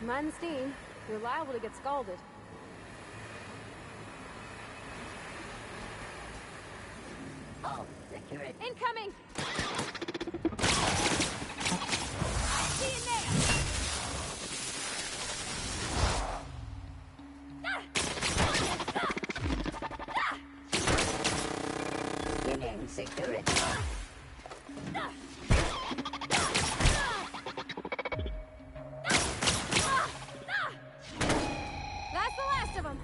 Mind the steam. You're liable to get scalded. Oh, security. Incoming! See you there! Beginning security. That's the last of them!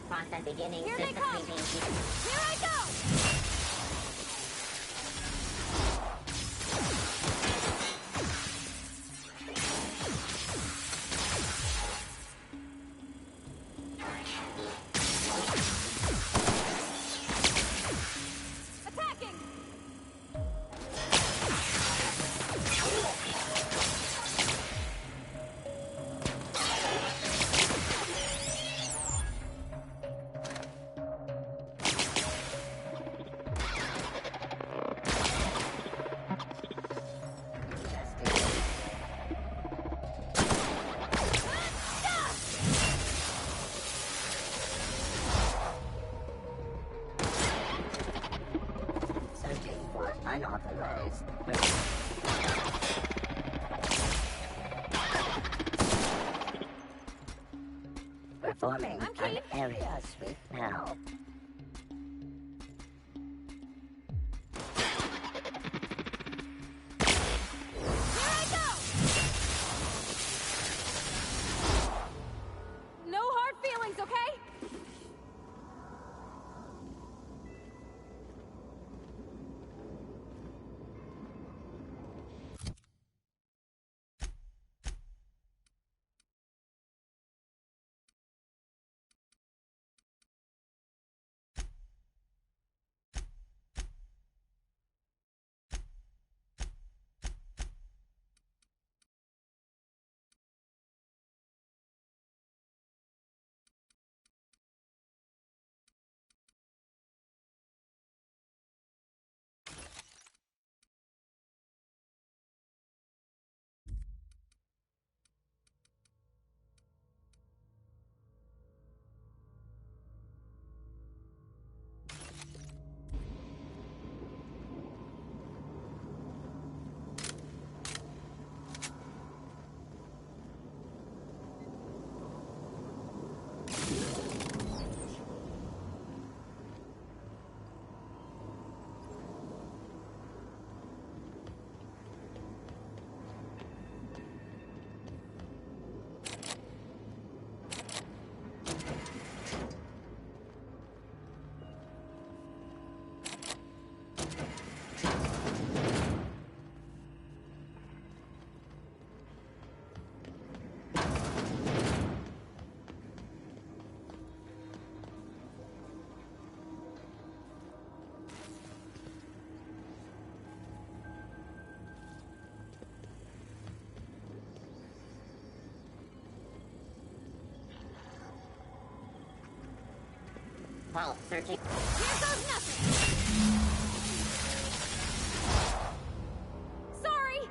Process beginning. Here they come! Here I go! Attacking! Searching for unauthorized. Performing an area sweep now. Here I go! No hard feelings, okay? While searching. Here goes nothing! Sorry!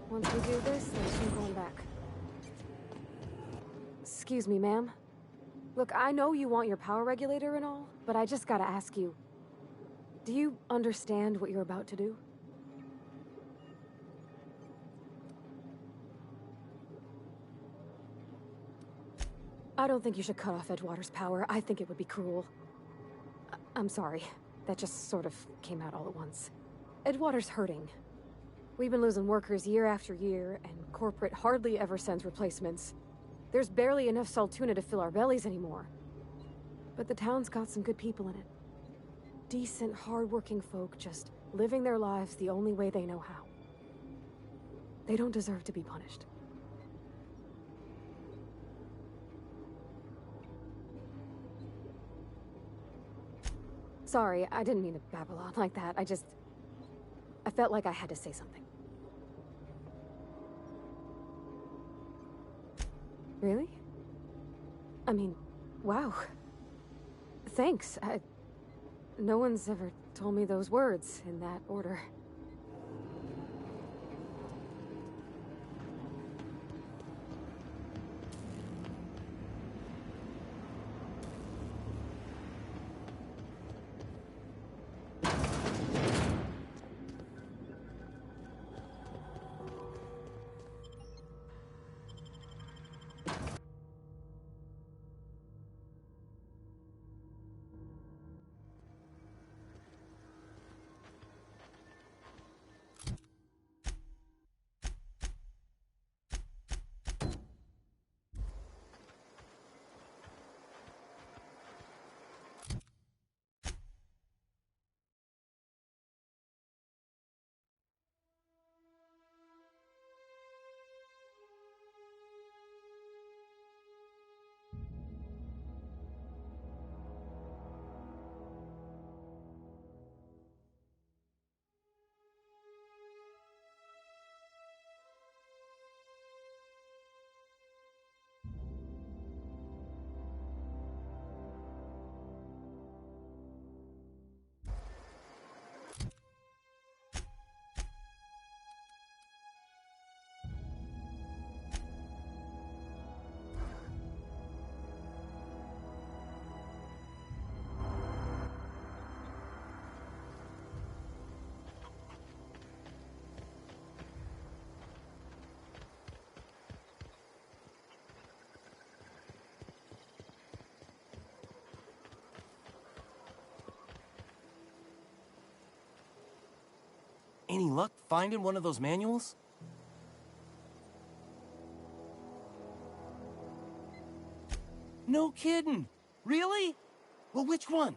Once we do this, there's no going back. Excuse me, ma'am. Look, I know you want your power regulator and all, but I just gotta ask you. Do you understand what you're about to do? I don't think you should cut off Edgewater's power. I think it would be cruel. I'm sorry. That just sort of came out all at once. Edgewater's hurting. We've been losing workers year after year, and corporate hardly ever sends replacements. There's barely enough Saltuna to fill our bellies anymore. But the town's got some good people in it. Decent, hard-working folk just living their lives the only way they know how. They don't deserve to be punished. Sorry, I didn't mean to babble on like that. I felt like I had to say something. Really? I mean, wow. Thanks. No one's ever told me those words in that order. Any luck finding one of those manuals? No kidding! Really? Well, which one?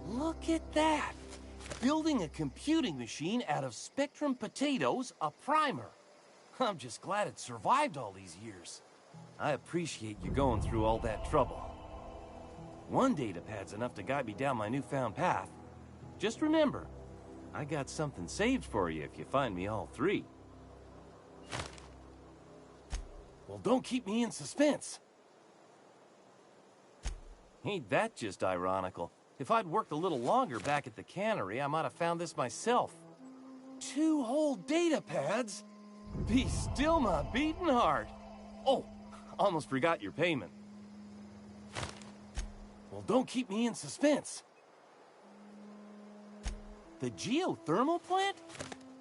Look at that! Building a computing machine out of Spectrum potatoes, a primer. I'm just glad it survived all these years. I appreciate you going through all that trouble. One datapad's enough to guide me down my newfound path. Just remember, I got something saved for you if you find me all three. Well, don't keep me in suspense. Ain't that just ironical? If I'd worked a little longer back at the cannery, I might have found this myself. 2 whole datapads? Be still my beating heart. Oh, almost forgot your payment. Well, don't keep me in suspense. The geothermal plant?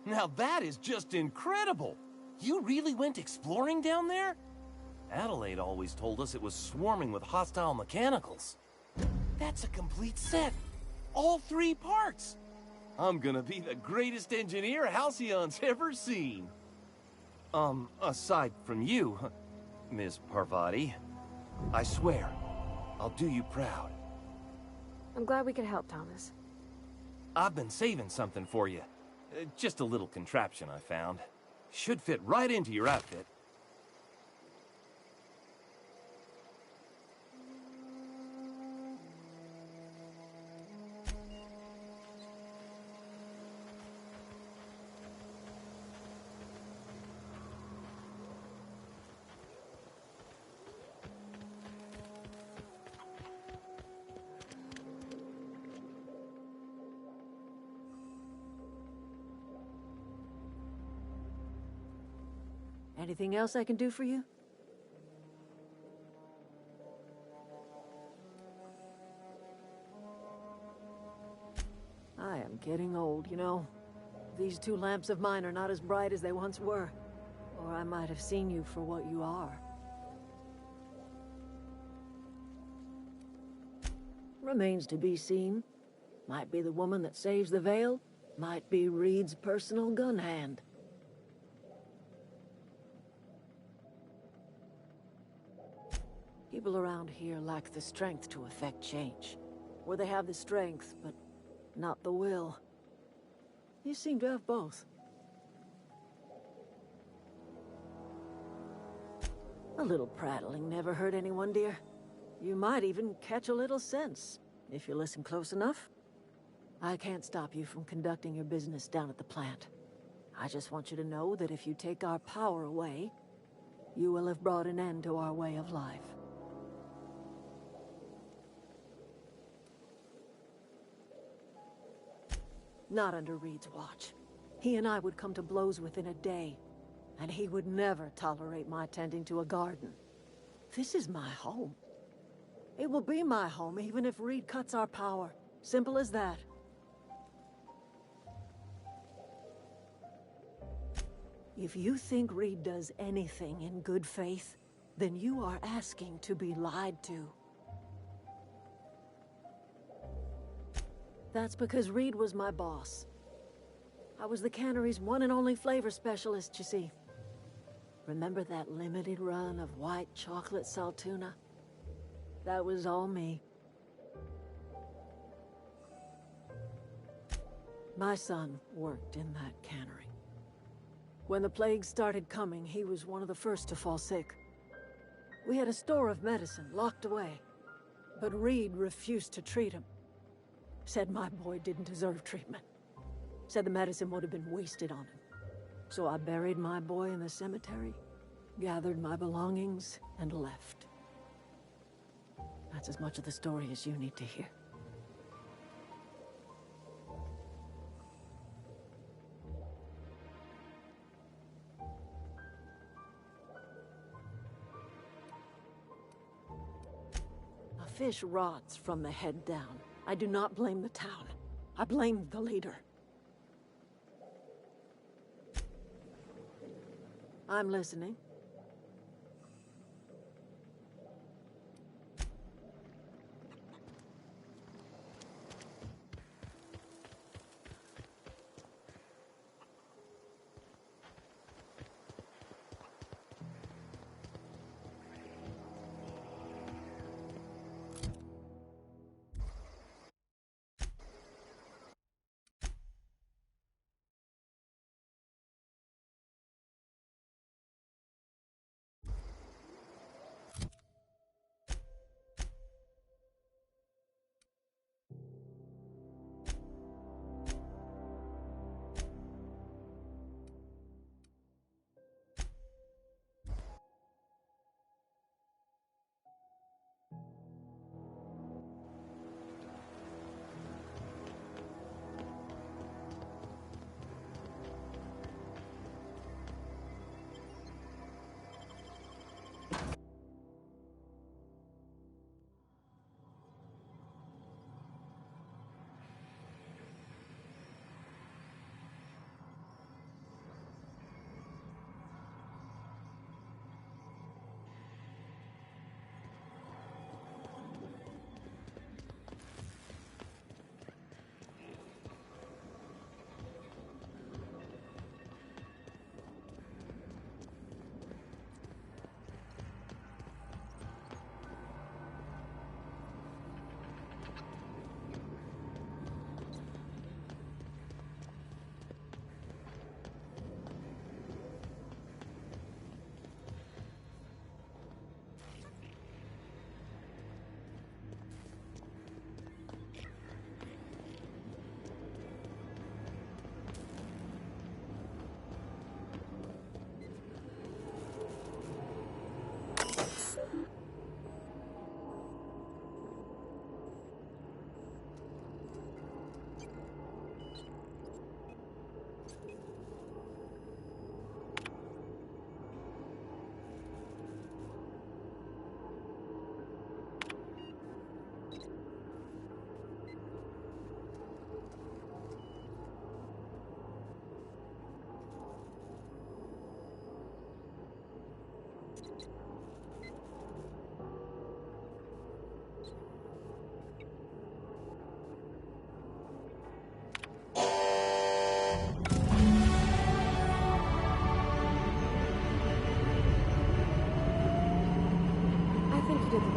Now that is just incredible. You really went exploring down there? Adelaide always told us it was swarming with hostile mechanicals. That's a complete set. All 3 parts. I'm gonna be the greatest engineer Halcyon's ever seen. Aside from you, Ms. Parvati, I swear, I'll do you proud. I'm glad we could help, Thomas. I've been saving something for you. Just a little contraption I found. Should fit right into your outfit. Anything else I can do for you? I am getting old, you know. These 2 lamps of mine are not as bright as they once were. Or I might have seen you for what you are. Remains to be seen. Might be the woman that saves the Veil, Might be Reed's personal gun hand. People around here lack the strength to effect change. Or they have the strength, but not the will. You seem to have both. A little prattling never hurt anyone, dear. You might even catch a little sense, if you listen close enough. I can't stop you from conducting your business down at the plant. I just want you to know that if you take our power away, you will have brought an end to our way of life. Not under Reed's watch. He and I would come to blows within a day, and he would never tolerate my tending to a garden. This is my home. It will be my home even if Reed cuts our power. Simple as that. If you think Reed does anything in good faith, then you are asking to be lied to. That's because Reed was my boss. I was the cannery's one and only flavor specialist, you see. Remember that limited run of white chocolate saltuna? That was all me. My son worked in that cannery. When the plague started coming, he was one of the first to fall sick. We had a store of medicine locked away, but Reed refused to treat him. Said my boy didn't deserve treatment. Said the medicine would have been wasted on him. So I buried my boy in the cemetery, gathered my belongings, and left. That's as much of the story as you need to hear. A fish rots from the head down. I do not blame the town. I blame the leader. I'm listening.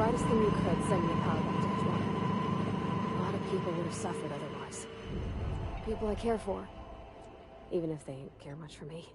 brightest thing you could, send me power back to Edgewater. A lot of people would have suffered otherwise. People I care for. Even if they don't care much for me.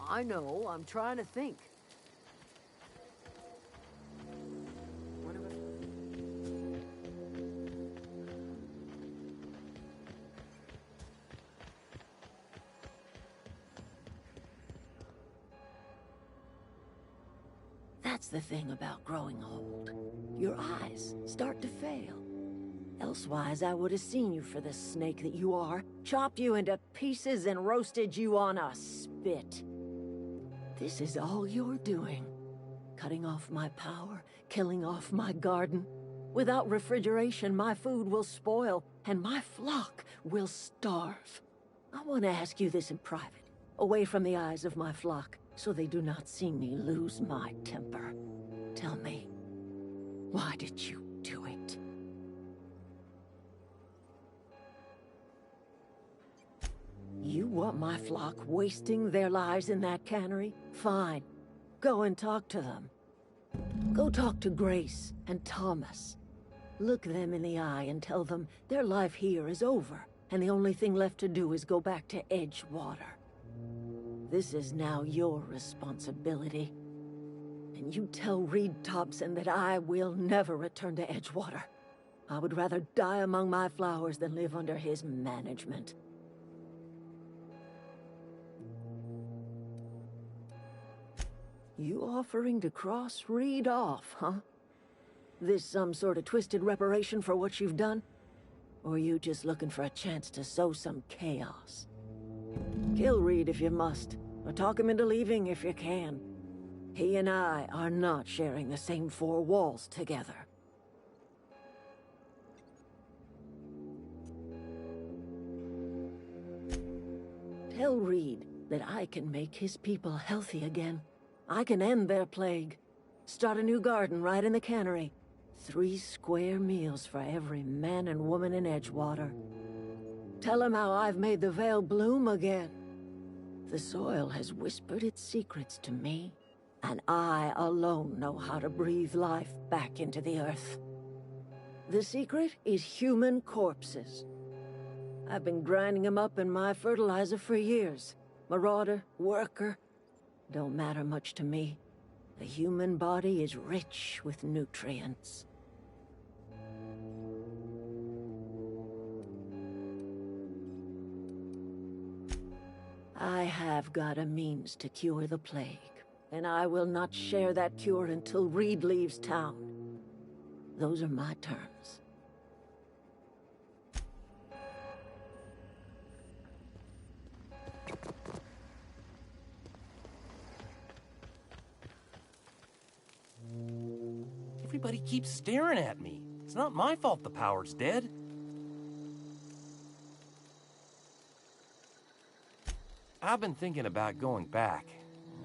I know, I'm trying to think. That's the thing about growing old. Your eyes start to fail. Elsewise, I would have seen you for the snake that you are, chopped you into pieces and roasted you on a spit. This is all you're doing. Cutting off my power, killing off my garden. Without refrigeration, my food will spoil, and my flock will starve. I want to ask you this in private, away from the eyes of my flock, so they do not see me lose my temper. Tell me, why did you do it? You want my flock wasting their lives in that cannery? Fine. Go and talk to them. Go talk to Grace and Thomas. Look them in the eye and tell them their life here is over, and the only thing left to do is go back to Edgewater. This is now your responsibility. And you tell Reed Thompson that I will never return to Edgewater. I would rather die among my flowers than live under his management. You offering to cross Reed off, huh? This some sort of twisted reparation for what you've done? Or you just looking for a chance to sow some chaos? Kill Reed if you must, or talk him into leaving if you can. He and I are not sharing the same four walls together. Tell Reed that I can make his people healthy again. I can end their plague. Start a new garden right in the cannery. 3 square meals for every man and woman in Edgewater. Tell him how I've made the Vale bloom again. The soil has whispered its secrets to me, and I alone know how to breathe life back into the earth. The secret is human corpses. I've been grinding them up in my fertilizer for years. Marauder, worker, don't matter much to me. The human body is rich with nutrients. I have got a means to cure the plague, and I will not share that cure until Reed leaves town. Those are my terms. Everybody keeps staring at me. It's not my fault the power's dead. I've been thinking about going back.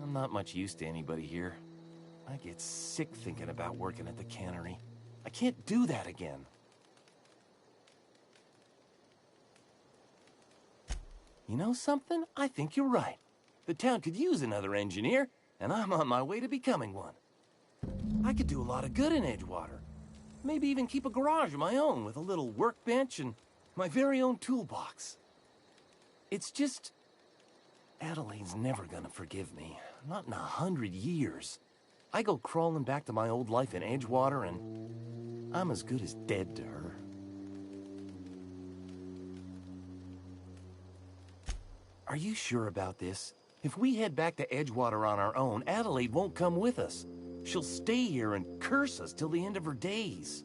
I'm not much use to anybody here. I get sick thinking about working at the cannery. I can't do that again. You know something? I think you're right. The town could use another engineer, and I'm on my way to becoming one. I could do a lot of good in Edgewater. Maybe even keep a garage of my own with a little workbench and my very own toolbox. It's just... Adelaide's never gonna forgive me. Not in 100 years. I go crawling back to my old life in Edgewater and I'm as good as dead to her. Are you sure about this? If we head back to Edgewater on our own, Adelaide won't come with us. She'll stay here and curse us till the end of her days.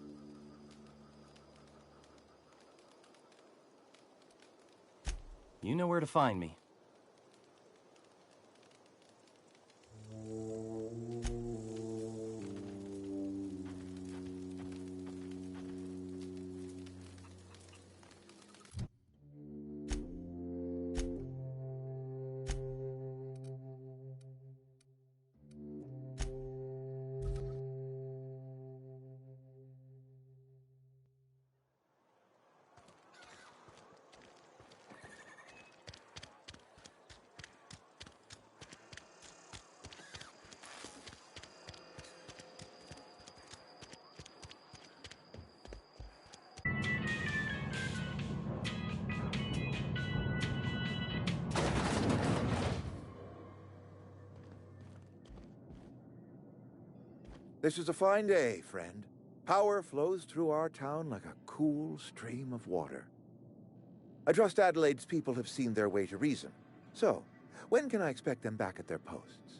You know where to find me. This is a fine day, friend. Power flows through our town like a cool stream of water. I trust Adelaide's people have seen their way to reason. So, when can I expect them back at their posts?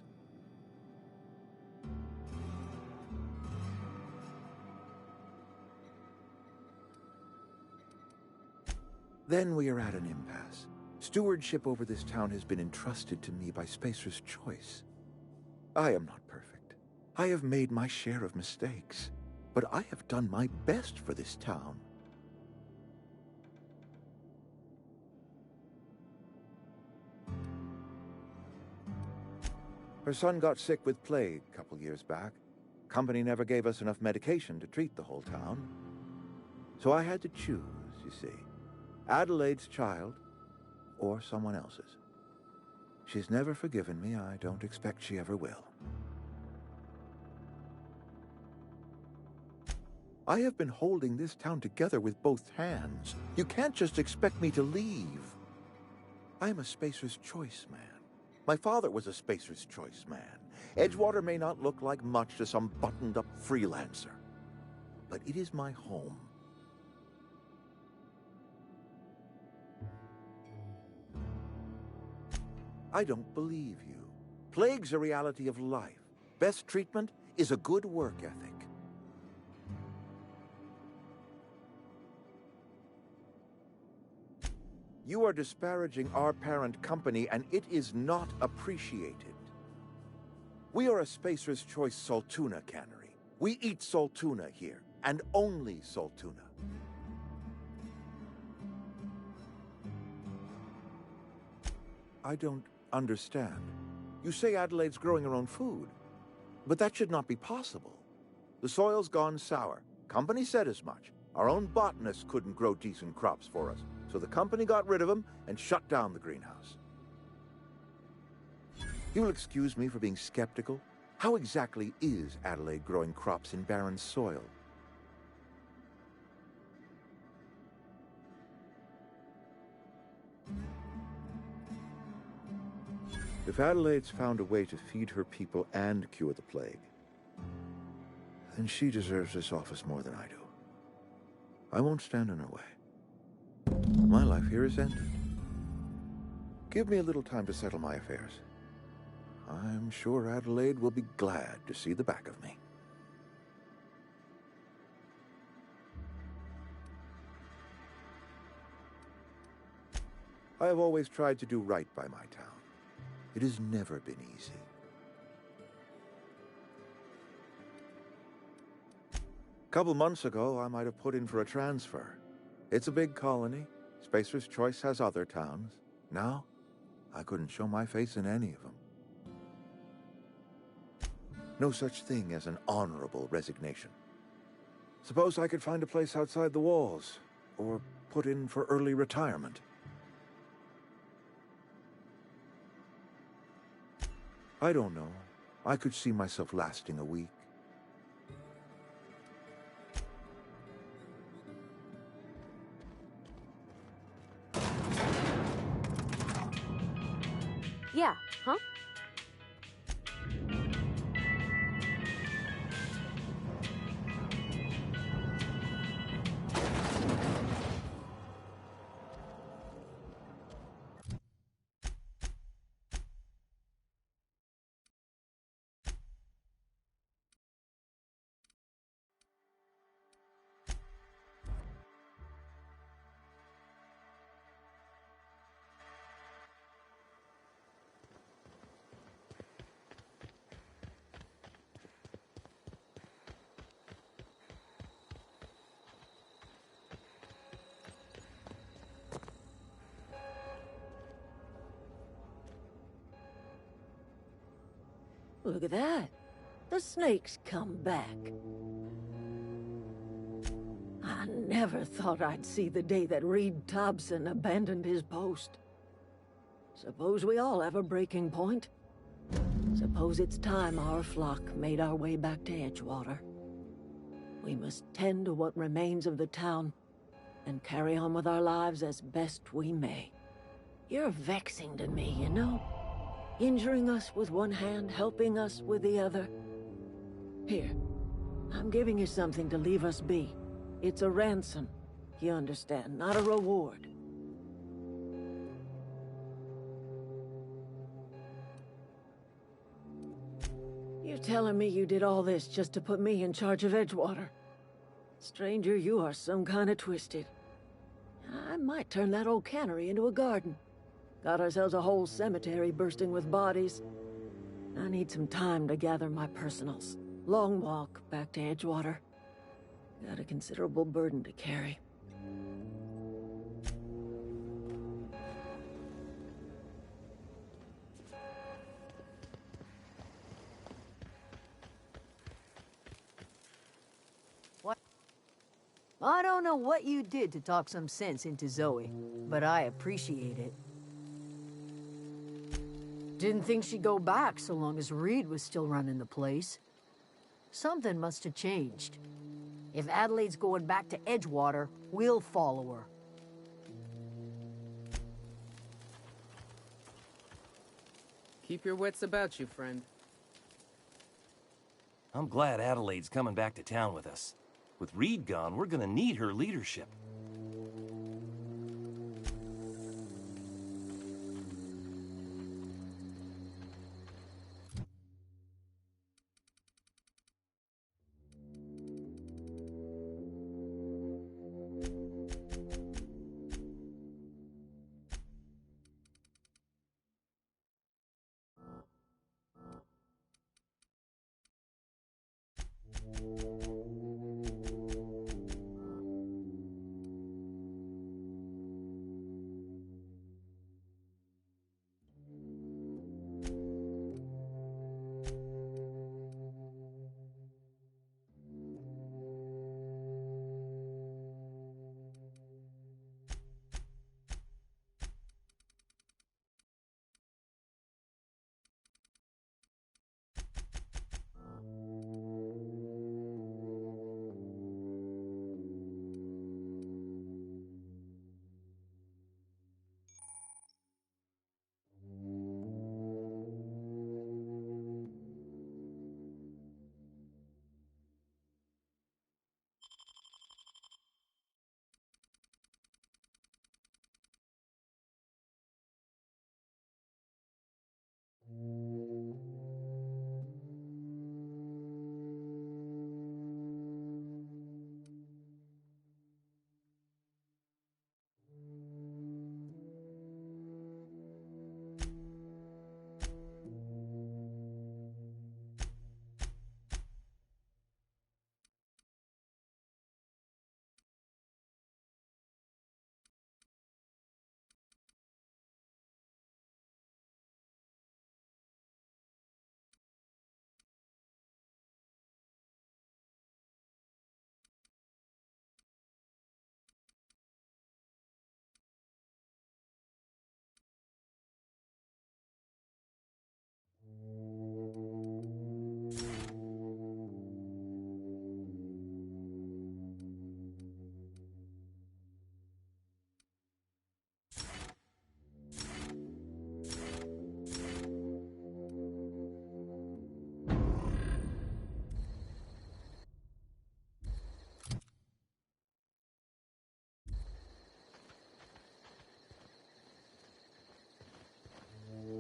Then we are at an impasse. Stewardship over this town has been entrusted to me by Spacer's Choice. I am not perfect. I have made my share of mistakes, but I have done my best for this town. Her son got sick with plague a couple years back. Company never gave us enough medication to treat the whole town. So I had to choose, you see. Adelaide's child or someone else's. She's never forgiven me. I don't expect she ever will. I have been holding this town together with both hands. You can't just expect me to leave. I'm a Spacer's Choice man. My father was a Spacer's Choice man. Edgewater may not look like much to some buttoned-up freelancer, but it is my home. I don't believe you. Plague's a reality of life. Best treatment is a good work ethic. You are disparaging our parent company, and it is not appreciated. We are a Spacer's Choice Saltuna cannery. We eat Saltuna here, and only Saltuna. I don't understand. You say Adelaide's growing her own food, but that should not be possible. The soil's gone sour. Company said as much. Our own botanists couldn't grow decent crops for us, so the company got rid of them and shut down the greenhouse. You'll excuse me for being skeptical. How exactly is Adelaide growing crops in barren soil? If Adelaide's found a way to feed her people and cure the plague, then she deserves this office more than I do. I won't stand in her way. My life here is ended. Give me a little time to settle my affairs. I'm sure Adelaide will be glad to see the back of me. I have always tried to do right by my town. It has never been easy. A couple months ago, I might have put in for a transfer. It's a big colony. Spacer's Choice has other towns. Now, I couldn't show my face in any of them. No such thing as an honorable resignation. Suppose I could find a place outside the walls, or put in for early retirement. I don't know. I could see myself lasting a week. Yeah, huh? Look at that. The snake's come back. I never thought I'd see the day that Reed Thompson abandoned his post. Suppose we all have a breaking point. Suppose it's time our flock made our way back to Edgewater. We must tend to what remains of the town and carry on with our lives as best we may. You're vexing to me, you know? Injuring us with one hand, helping us with the other. Here, I'm giving you something to leave us be. It's a ransom, you understand, not a reward. You're telling me you did all this just to put me in charge of Edgewater? Stranger, you are some kind of twisted. I might turn that old cannery into a garden. Got ourselves a whole cemetery bursting with bodies. I need some time to gather my personals. Long walk back to Edgewater. Got a considerable burden to carry. What? I don't know what you did to talk some sense into Zoe, but I appreciate it. Didn't think she'd go back so long as Reed was still running the place. Something must have changed. If Adelaide's going back to Edgewater, we'll follow her. Keep your wits about you, friend. I'm glad Adelaide's coming back to town with us. With Reed gone, we're gonna need her leadership.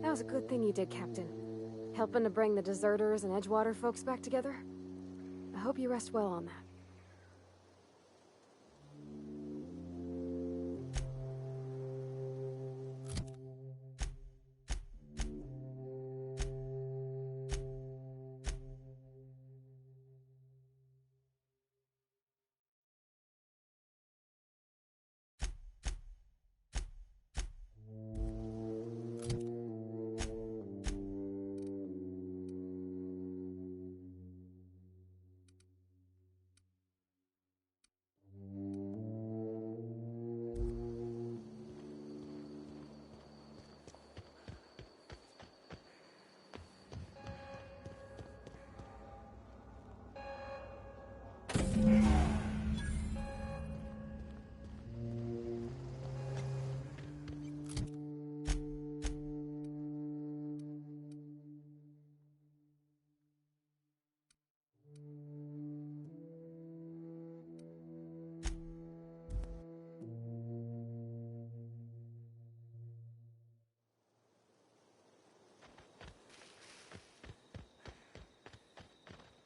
That was a good thing you did, Captain. Helping to bring the deserters and Edgewater folks back together. I hope you rest well on that.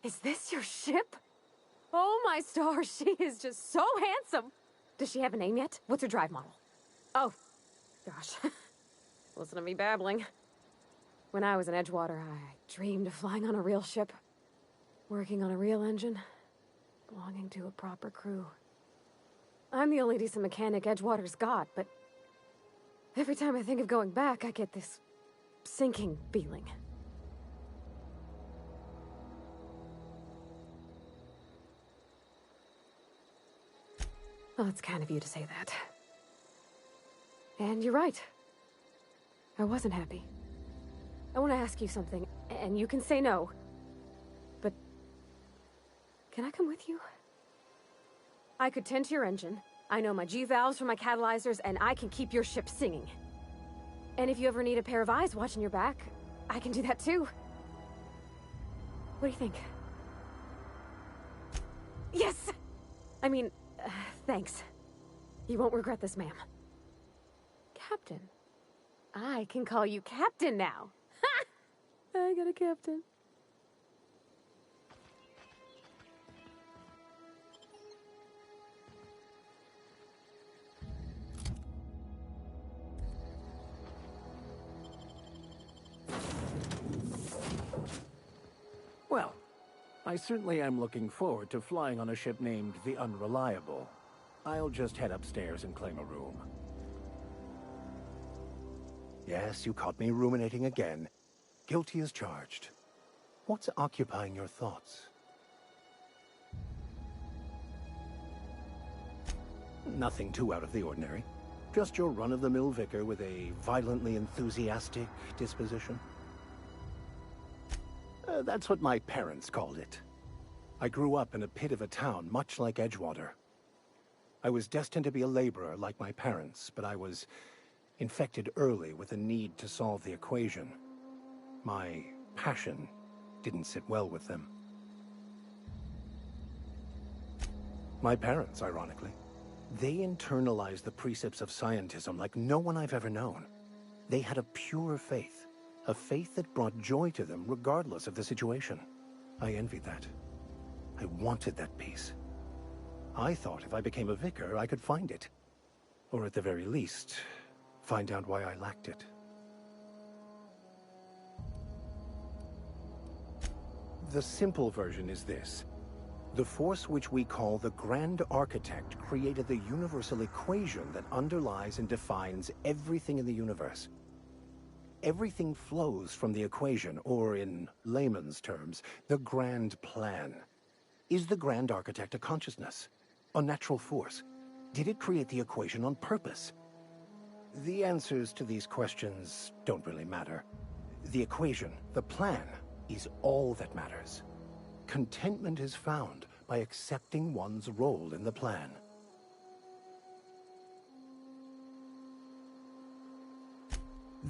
Is this your ship? Oh my stars, she is just so handsome. Does she have a name yet? What's her drive model? Oh, gosh. Listen to me babbling. When I was in Edgewater, I dreamed of flying on a real ship, working on a real engine, belonging to a proper crew. I'm the only decent mechanic Edgewater's got, but every time I think of going back, I get this sinking feeling. Well, it's kind of you to say that. And you're right. I wasn't happy. I want to ask you something, and you can say no. But can I come with you? I could tend to your engine. I know my G-valves from my catalyzers, and I can keep your ship singing. And if you ever need a pair of eyes watching your back, I can do that too. What do you think? Yes! I mean, thanks. You won't regret this, ma'am. Captain. I can call you Captain now. Ha! I got a captain. Well, I certainly am looking forward to flying on a ship named the Unreliable. I'll just head upstairs and claim a room. Yes, you caught me ruminating again. Guilty as charged. What's occupying your thoughts? Nothing too out of the ordinary. Just your run-of-the-mill vicar with a violently enthusiastic disposition. That's what my parents called it. I grew up in a pit of a town much like Edgewater. I was destined to be a laborer like my parents, but I was infected early with a need to solve the equation. My passion didn't sit well with them. My parents, ironically. They internalized the precepts of scientism like no one I've ever known. They had a pure faith. A faith that brought joy to them regardless of the situation. I envied that. I wanted that peace. I thought if I became a vicar, I could find it. Or at the very least, find out why I lacked it. The simple version is this. The force which we call the Grand Architect created the universal equation that underlies and defines everything in the universe. Everything flows from the equation, or in layman's terms, the grand plan. Is the Grand Architect a consciousness? A natural force? Did it create the equation on purpose? The answers to these questions don't really matter. The equation, the plan, is all that matters. Contentment is found by accepting one's role in the plan.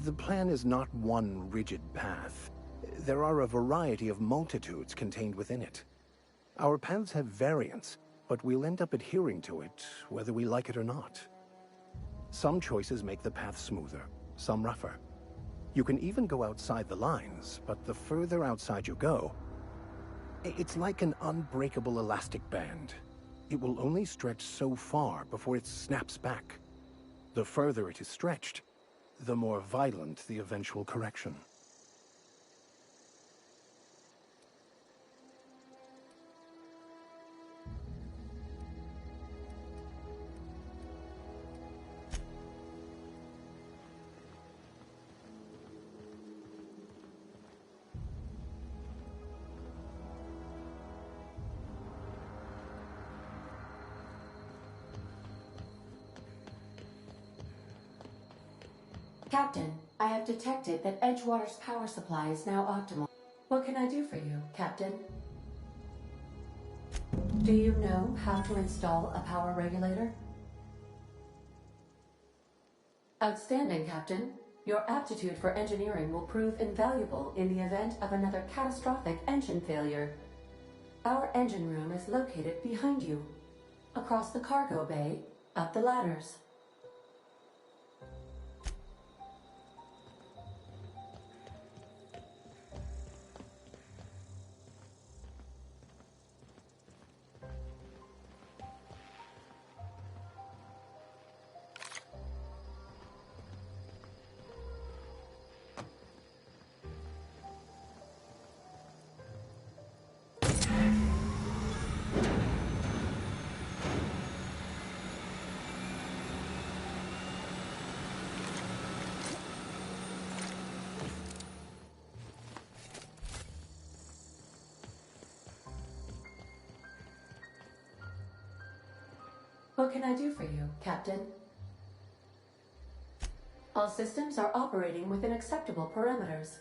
The plan is not one rigid path. There are a variety of multitudes contained within it. Our paths have variance, but we'll end up adhering to it, whether we like it or not. Some choices make the path smoother, some rougher. You can even go outside the lines, but the further outside you go, it's like an unbreakable elastic band. It will only stretch so far before it snaps back. The further it is stretched, the more violent the eventual correction. Captain, I have detected that Edgewater's power supply is now optimal. What can I do for you, Captain? Do you know how to install a power regulator? Outstanding, Captain. Your aptitude for engineering will prove invaluable in the event of another catastrophic engine failure. Our engine room is located behind you, across the cargo bay, up the ladders. What can I do for you, Captain? All systems are operating within acceptable parameters.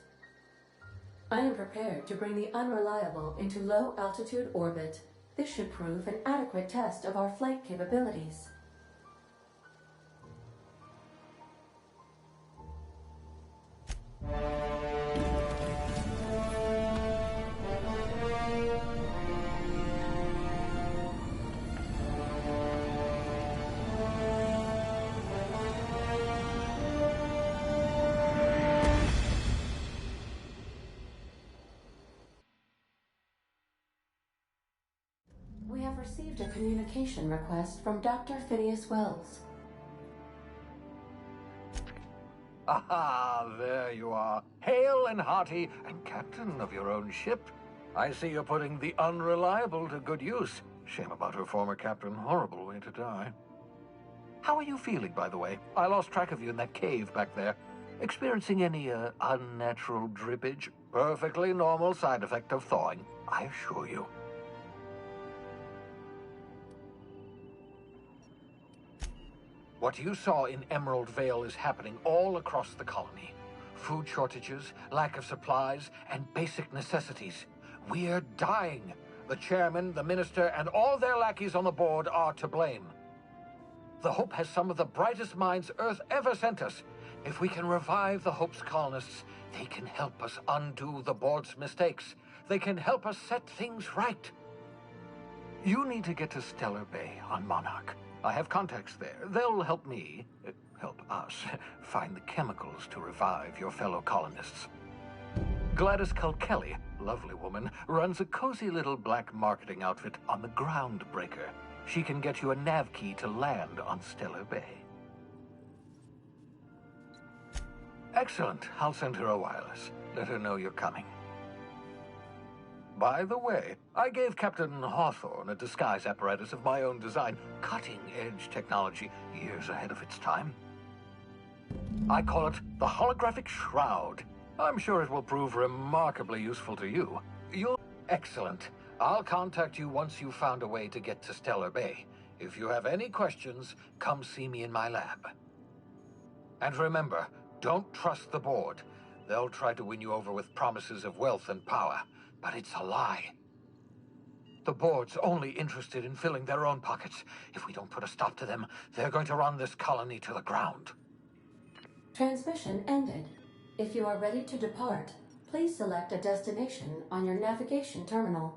I am prepared to bring the Unreliable into low-altitude orbit. This should prove an adequate test of our flight capabilities. We have received a communication request from Dr. Phineas Wells. Aha, there you are. Hale and hearty, and captain of your own ship. I see you're putting the Unreliable to good use. Shame about her former captain. Horrible way to die. How are you feeling, by the way? I lost track of you in that cave back there. Experiencing any, unnatural drippage? Perfectly normal side effect of thawing, I assure you. What you saw in Emerald Vale is happening all across the colony. Food shortages, lack of supplies, and basic necessities. We're dying. The chairman, the minister, and all their lackeys on the board are to blame. The Hope has some of the brightest minds Earth ever sent us. If we can revive the Hope's colonists, they can help us undo the board's mistakes. They can help us set things right. You need to get to Stellar Bay on Monarch. I have contacts there. They'll help me, help us, find the chemicals to revive your fellow colonists. Gladys Culkelly, lovely woman, runs a cozy little black marketing outfit on the Groundbreaker. She can get you a nav key to land on Stellar Bay. Excellent. I'll send her a wireless. Let her know you're coming. By the way, I gave Captain Hawthorne a disguise apparatus of my own design, cutting-edge technology, years ahead of its time. I call it the Holographic Shroud. I'm sure it will prove remarkably useful to you. You'll... Excellent. I'll contact you once you've found a way to get to Stellar Bay. If you have any questions, come see me in my lab. And remember, don't trust the board. They'll try to win you over with promises of wealth and power. But it's a lie. The board's only interested in filling their own pockets. If we don't put a stop to them, they're going to run this colony to the ground. Transmission ended. If you are ready to depart, please select a destination on your navigation terminal.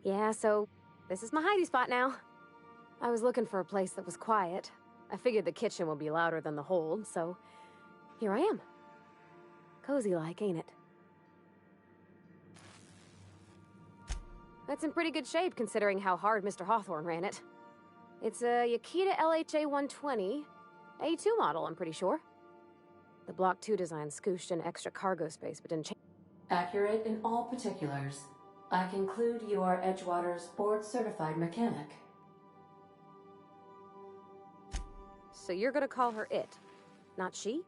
Yeah, so this is my hidey spot now. I was looking for a place that was quiet. I figured the kitchen would be louder than the hold, so here I am. Cozy-like, ain't it? That's in pretty good shape considering how hard Mr. Hawthorne ran it. It's a Yakita LHA 120, A2 model, I'm pretty sure. The Block 2 design scooshed in extra cargo space but didn't change. Accurate in all particulars. I conclude you are Edgewater's board-certified mechanic. So you're gonna call her it, not she?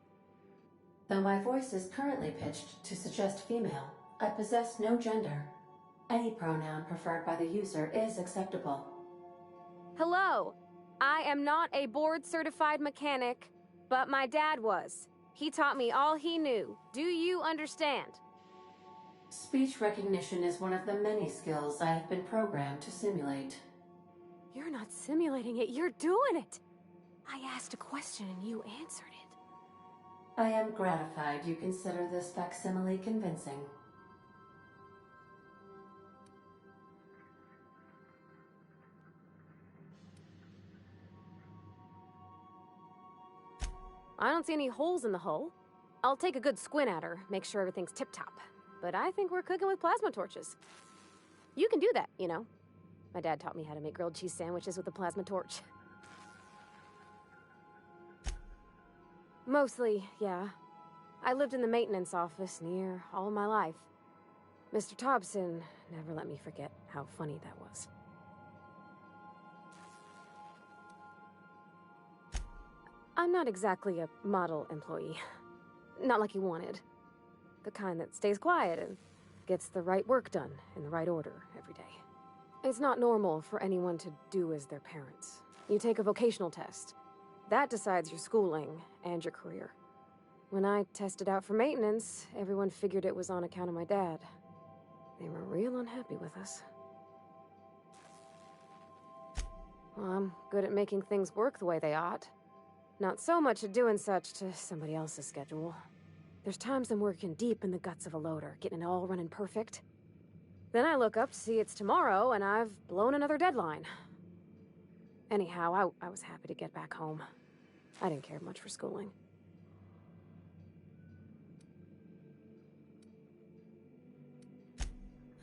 Though my voice is currently pitched to suggest female, I possess no gender. Any pronoun preferred by the user is acceptable. Hello! I am not a board-certified mechanic, but my dad was. He taught me all he knew. Do you understand? Speech recognition is one of the many skills I have been programmed to simulate. You're not simulating it, you're doing it! I asked a question and you answered it. I am gratified you consider this facsimile convincing. I don't see any holes in the hull. I'll take a good squint at her, make sure everything's tip-top. But I think we're cooking with plasma torches. You can do that, you know. My dad taught me how to make grilled cheese sandwiches with a plasma torch. Mostly, yeah. I lived in the maintenance office near all my life. Mr. Thompson never let me forget how funny that was. I'm not exactly a model employee. Not like you wanted. The kind that stays quiet and gets the right work done in the right order every day. It's not normal for anyone to do as their parents. You take a vocational test. That decides your schooling and your career. When I tested out for maintenance, everyone figured it was on account of my dad. They were real unhappy with us. Well, I'm good at making things work the way they ought. Not so much at doing such to somebody else's schedule. There's times I'm working deep in the guts of a loader, getting it all running perfect. Then I look up to see it's tomorrow, and I've blown another deadline. Anyhow, I was happy to get back home. I didn't care much for schooling.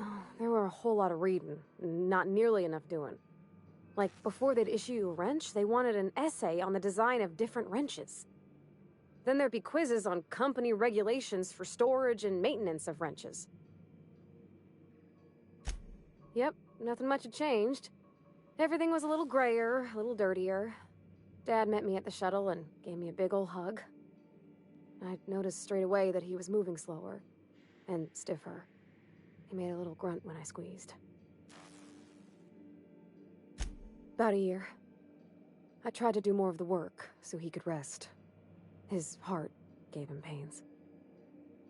Oh, there were a whole lot of reading, not nearly enough doing. Like, before they'd issue you a wrench, they wanted an essay on the design of different wrenches. Then there'd be quizzes on company regulations for storage and maintenance of wrenches. Yep, nothing much had changed. Everything was a little grayer, a little dirtier. Dad met me at the shuttle and gave me a big ol' hug. I noticed straight away that he was moving slower and stiffer. He made a little grunt when I squeezed. About a year. I tried to do more of the work so he could rest. His heart gave him pains.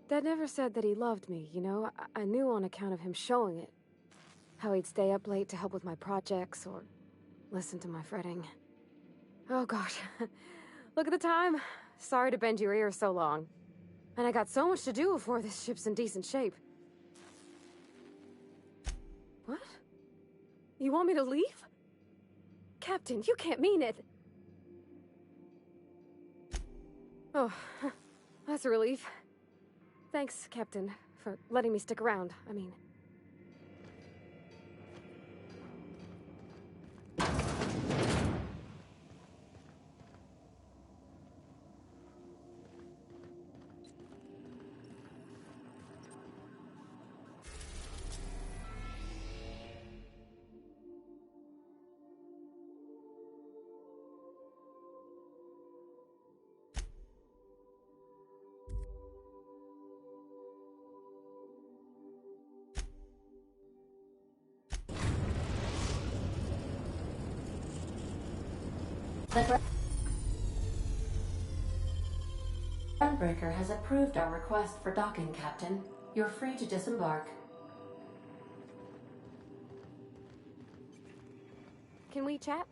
Dad never said that he loved me, you know? I knew on account of him showing it. How he'd stay up late to help with my projects or listen to my fretting. Oh gosh. Look at the time. Sorry to bend your ear so long. And I got so much to do before this ship's in decent shape. What? You want me to leave? Captain, you can't mean it. Oh, that's a relief. Thanks, Captain, for letting me stick around. I mean... The Groundbreaker has approved our request for docking, Captain. You're free to disembark. Can we chat?